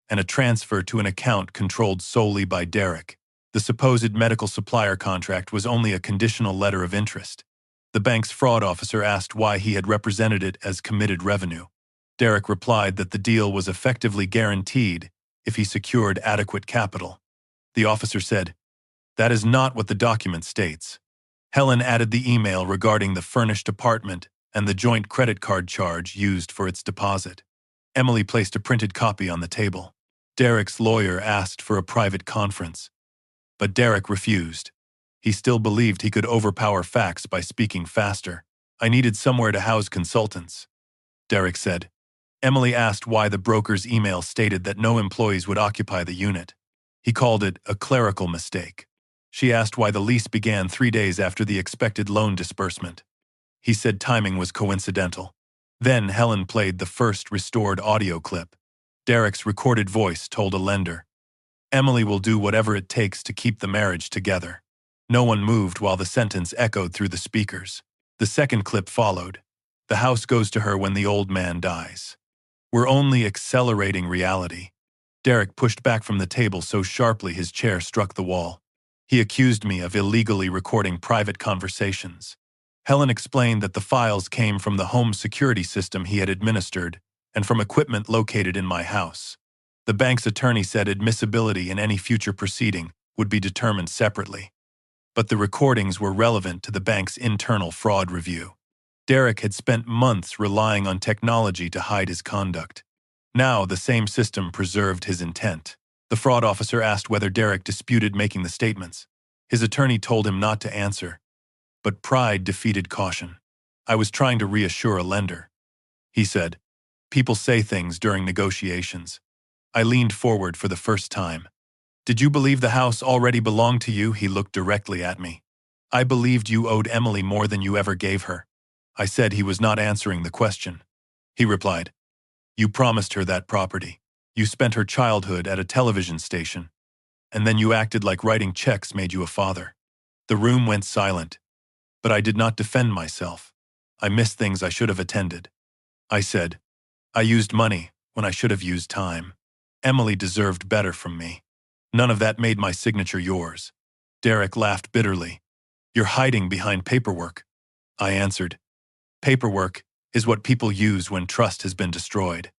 and a transfer to an account controlled solely by Derek. The supposed medical supplier contract was only a conditional letter of interest. The bank's fraud officer asked why he had represented it as committed revenue. Derek replied that the deal was effectively guaranteed if he secured adequate capital. The officer said, "That is not what the document states." Helen added the email regarding the furnished apartment and the joint credit card charge used for its deposit. Emily placed a printed copy on the table. Derek's lawyer asked for a private conference, but Derek refused. He still believed he could overpower facts by speaking faster. "I needed somewhere to house consultants," Derek said. Emily asked why the broker's email stated that no employees would occupy the unit. He called it a clerical mistake. She asked why the lease began 3 days after the expected loan disbursement. He said timing was coincidental. Then Helen played the first restored audio clip. Derek's recorded voice told a lender, "Emily will do whatever it takes to keep the marriage together." No one moved while the sentence echoed through the speakers. The second clip followed. "The house goes to her when the old man dies. We're only accelerating reality." Derek pushed back from the table so sharply his chair struck the wall. He accused me of illegally recording private conversations. Helen explained that the files came from the home security system he had administered and from equipment located in my house. The bank's attorney said admissibility in any future proceeding would be determined separately. But the recordings were relevant to the bank's internal fraud review. Derek had spent months relying on technology to hide his conduct. Now the same system preserved his intent. The fraud officer asked whether Derek disputed making the statements. His attorney told him not to answer, but pride defeated caution. "I was trying to reassure a lender," he said. "People say things during negotiations." I leaned forward for the first time. "Did you believe the house already belonged to you?" He looked directly at me. "I believed you owed Emily more than you ever gave her." I said he was not answering the question. He replied, "You promised her that property. You spent her childhood at a television station. And then you acted like writing checks made you a father." The room went silent, but I did not defend myself. I missed things I should have attended. I said, "I used money when I should have used time. Emily deserved better from me. None of that made my signature yours." Derek laughed bitterly. "You're hiding behind paperwork." I answered, "Paperwork is what people use when trust has been destroyed."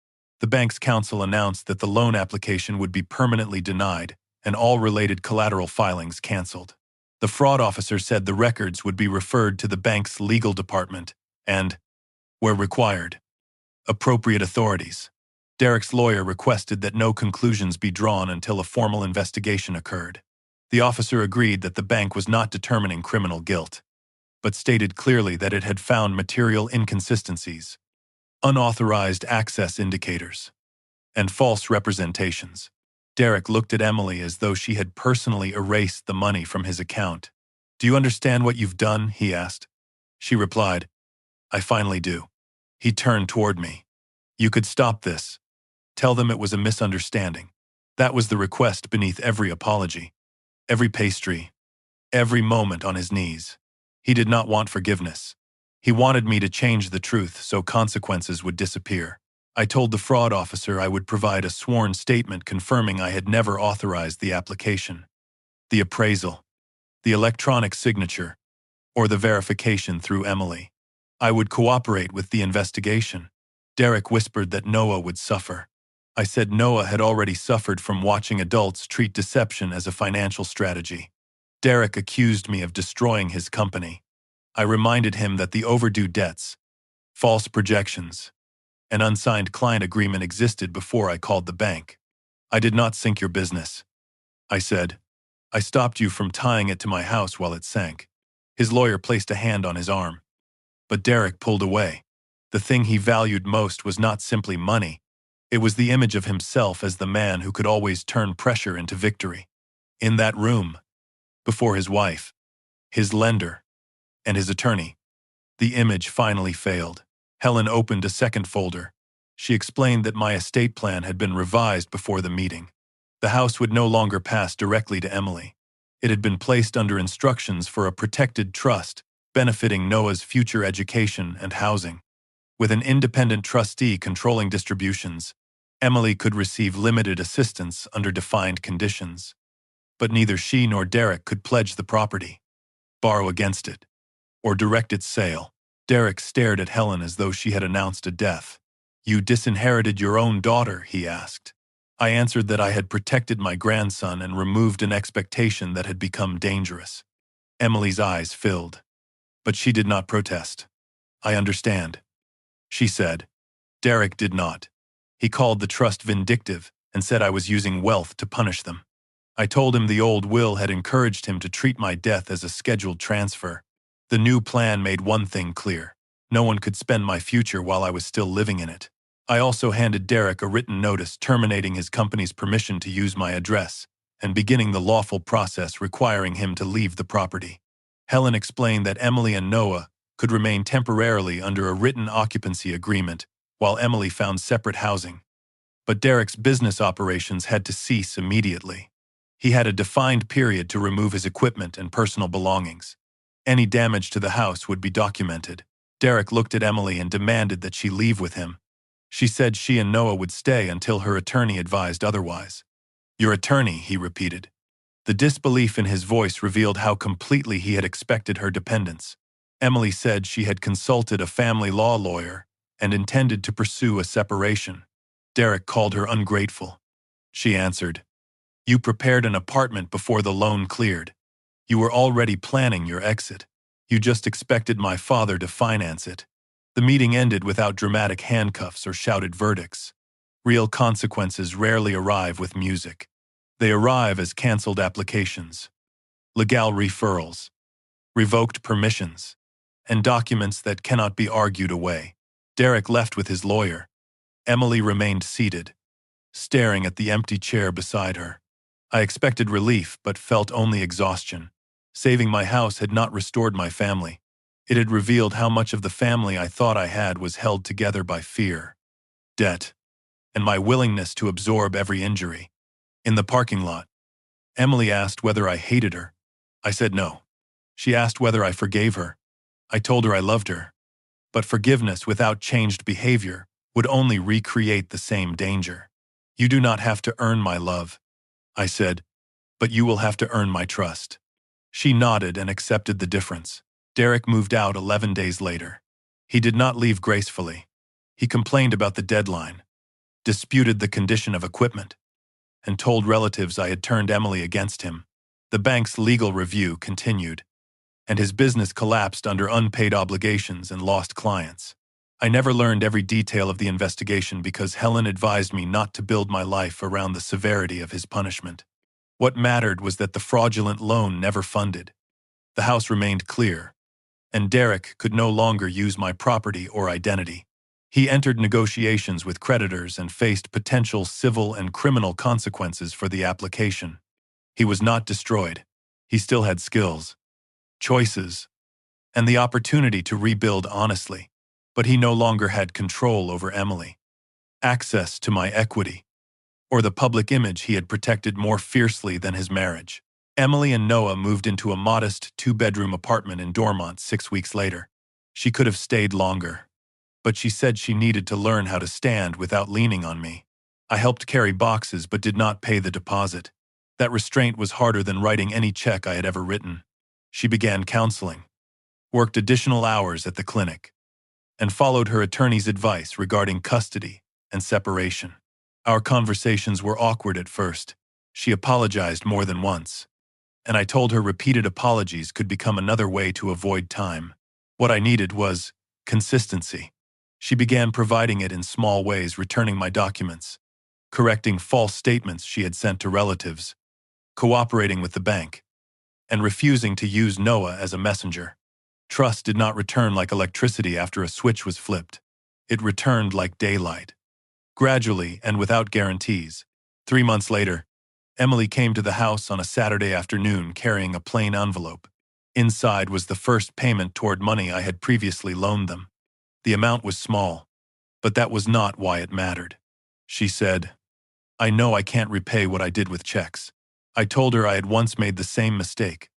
The bank's counsel announced that the loan application would be permanently denied and all related collateral filings canceled. The fraud officer said the records would be referred to the bank's legal department and, where required, appropriate authorities. Derek's lawyer requested that no conclusions be drawn until a formal investigation occurred. The officer agreed that the bank was not determining criminal guilt, but stated clearly that it had found material inconsistencies, unauthorized access indicators, and false representations. Derek looked at Emily as though she had personally erased the money from his account. "Do you understand what you've done?" he asked. She replied, "I finally do." He turned toward me. "You could stop this. Tell them it was a misunderstanding." That was the request beneath every apology, every pastry, every moment on his knees. He did not want forgiveness. He wanted me to change the truth so consequences would disappear. I told the fraud officer I would provide a sworn statement confirming I had never authorized the application, the appraisal, the electronic signature, or the verification through Emily. I would cooperate with the investigation. Derek whispered that Noah would suffer. I said Noah had already suffered from watching adults treat deception as a financial strategy. Derek accused me of destroying his company. I reminded him that the overdue debts, false projections, an unsigned client agreement existed before I called the bank. "I did not sink your business," I said. "I stopped you from tying it to my house while it sank." His lawyer placed a hand on his arm, but Derek pulled away. The thing he valued most was not simply money. It was the image of himself as the man who could always turn pressure into victory. In that room, before his wife, his lender, and his attorney, the image finally failed. Helen opened a second folder. She explained that my estate plan had been revised before the meeting. The house would no longer pass directly to Emily. It had been placed under instructions for a protected trust benefiting Noah's future education and housing. With an independent trustee controlling distributions, Emily could receive limited assistance under defined conditions. But neither she nor Derek could pledge the property, borrow against it, or direct its sale. Derek stared at Helen as though she had announced a death. "You disinherited your own daughter?" he asked. I answered that I had protected my grandson and removed an expectation that had become dangerous. Emily's eyes filled, but she did not protest. "I understand," she said. Derek did not. He called the trust vindictive and said I was using wealth to punish them. I told him the old will had encouraged him to treat my death as a scheduled transfer. The new plan made one thing clear. No one could spend my future while I was still living in it. I also handed Derek a written notice terminating his company's permission to use my address and beginning the lawful process requiring him to leave the property. Helen explained that Emily and Noah could remain temporarily under a written occupancy agreement while Emily found separate housing. But Derek's business operations had to cease immediately. He had a defined period to remove his equipment and personal belongings. Any damage to the house would be documented. Derek looked at Emily and demanded that she leave with him. She said she and Noah would stay until her attorney advised otherwise. "Your attorney," he repeated. The disbelief in his voice revealed how completely he had expected her dependence. Emily said she had consulted a family law lawyer and intended to pursue a separation. Derek called her ungrateful. She answered, "You prepared an apartment before the loan cleared. You were already planning your exit. You just expected my father to finance it." The meeting ended without dramatic handcuffs or shouted verdicts. Real consequences rarely arrive with music. They arrive as canceled applications, legal referrals, revoked permissions, and documents that cannot be argued away. Derek left with his lawyer. Emily remained seated, staring at the empty chair beside her. I expected relief, but felt only exhaustion. Saving my house had not restored my family. It had revealed how much of the family I thought I had was held together by fear, debt, and my willingness to absorb every injury. In the parking lot, Emily asked whether I hated her. I said no. She asked whether I forgave her. I told her I loved her. But forgiveness without changed behavior would only recreate the same danger. "You do not have to earn my love," I said, "but you will have to earn my trust." She nodded and accepted the difference. Derek moved out 11 days later. He did not leave gracefully. He complained about the deadline, disputed the condition of equipment, and told relatives I had turned Emily against him. The bank's legal review continued, and his business collapsed under unpaid obligations and lost clients. I never learned every detail of the investigation because Helen advised me not to build my life around the severity of his punishment. What mattered was that the fraudulent loan never funded. The house remained clear, and Derek could no longer use my property or identity. He entered negotiations with creditors and faced potential civil and criminal consequences for the application. He was not destroyed. He still had skills, choices, and the opportunity to rebuild honestly. But he no longer had control over Emily, access to my equity, or the public image he had protected more fiercely than his marriage. Emily and Noah moved into a modest two-bedroom apartment in Dormont 6 weeks later. She could have stayed longer, but she said she needed to learn how to stand without leaning on me. I helped carry boxes but did not pay the deposit. That restraint was harder than writing any check I had ever written. She began counseling, worked additional hours at the clinic, and followed her attorney's advice regarding custody and separation. Our conversations were awkward at first. She apologized more than once, and I told her repeated apologies could become another way to avoid time. What I needed was consistency. She began providing it in small ways, returning my documents, correcting false statements she had sent to relatives, cooperating with the bank, and refusing to use Noah as a messenger. Trust did not return like electricity after a switch was flipped. It returned like daylight. Gradually and without guarantees. 3 months later, Emily came to the house on a Saturday afternoon carrying a plain envelope. Inside was the first payment toward money I had previously loaned them. The amount was small, but that was not why it mattered. She said, "I know I can't repay what I did with checks." I told her I had once made the same mistake.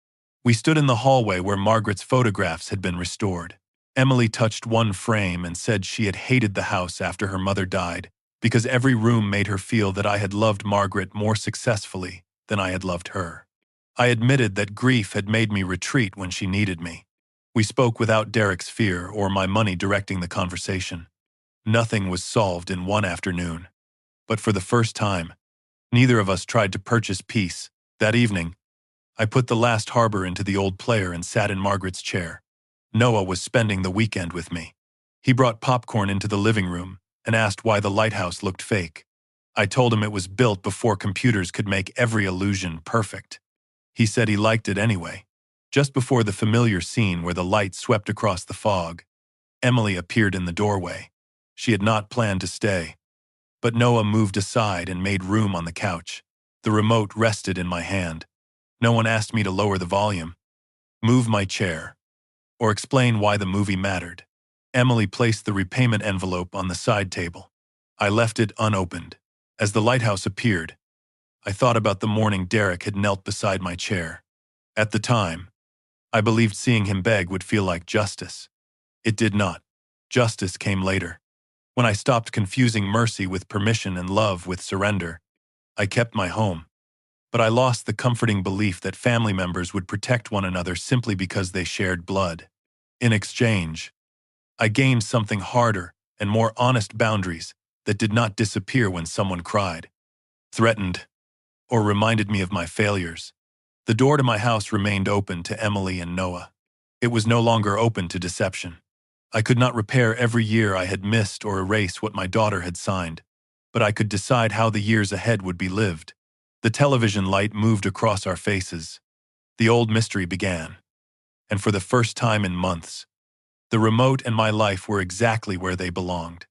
We stood in the hallway where Margaret's photographs had been restored. Emily touched one frame and said she had hated the house after her mother died because every room made her feel that I had loved Margaret more successfully than I had loved her. I admitted that grief had made me retreat when she needed me. We spoke without Derek's fear or my money directing the conversation. Nothing was solved in one afternoon. But for the first time, neither of us tried to purchase peace. That evening, I put the last harbor into the old player and sat in Margaret's chair. Noah was spending the weekend with me. He brought popcorn into the living room and asked why the lighthouse looked fake. I told him it was built before computers could make every illusion perfect. He said he liked it anyway. Just before the familiar scene where the light swept across the fog, Emily appeared in the doorway. She had not planned to stay, but Noah moved aside and made room on the couch. The remote rested in my hand. No one asked me to lower the volume, move my chair, or explain why the movie mattered. Emily placed the repayment envelope on the side table. I left it unopened. As the lighthouse appeared, I thought about the morning Derek had knelt beside my chair. At the time, I believed seeing him beg would feel like justice. It did not. Justice came later. When I stopped confusing mercy with permission and love with surrender, I kept my home. But I lost the comforting belief that family members would protect one another simply because they shared blood. In exchange, I gained something harder and more honest: boundaries that did not disappear when someone cried, threatened, or reminded me of my failures. The door to my house remained open to Emily and Noah. It was no longer open to deception. I could not repair every year I had missed or erase what my daughter had signed, but I could decide how the years ahead would be lived. The television light moved across our faces. The old mystery began. And for the first time in months, the remote and my life were exactly where they belonged.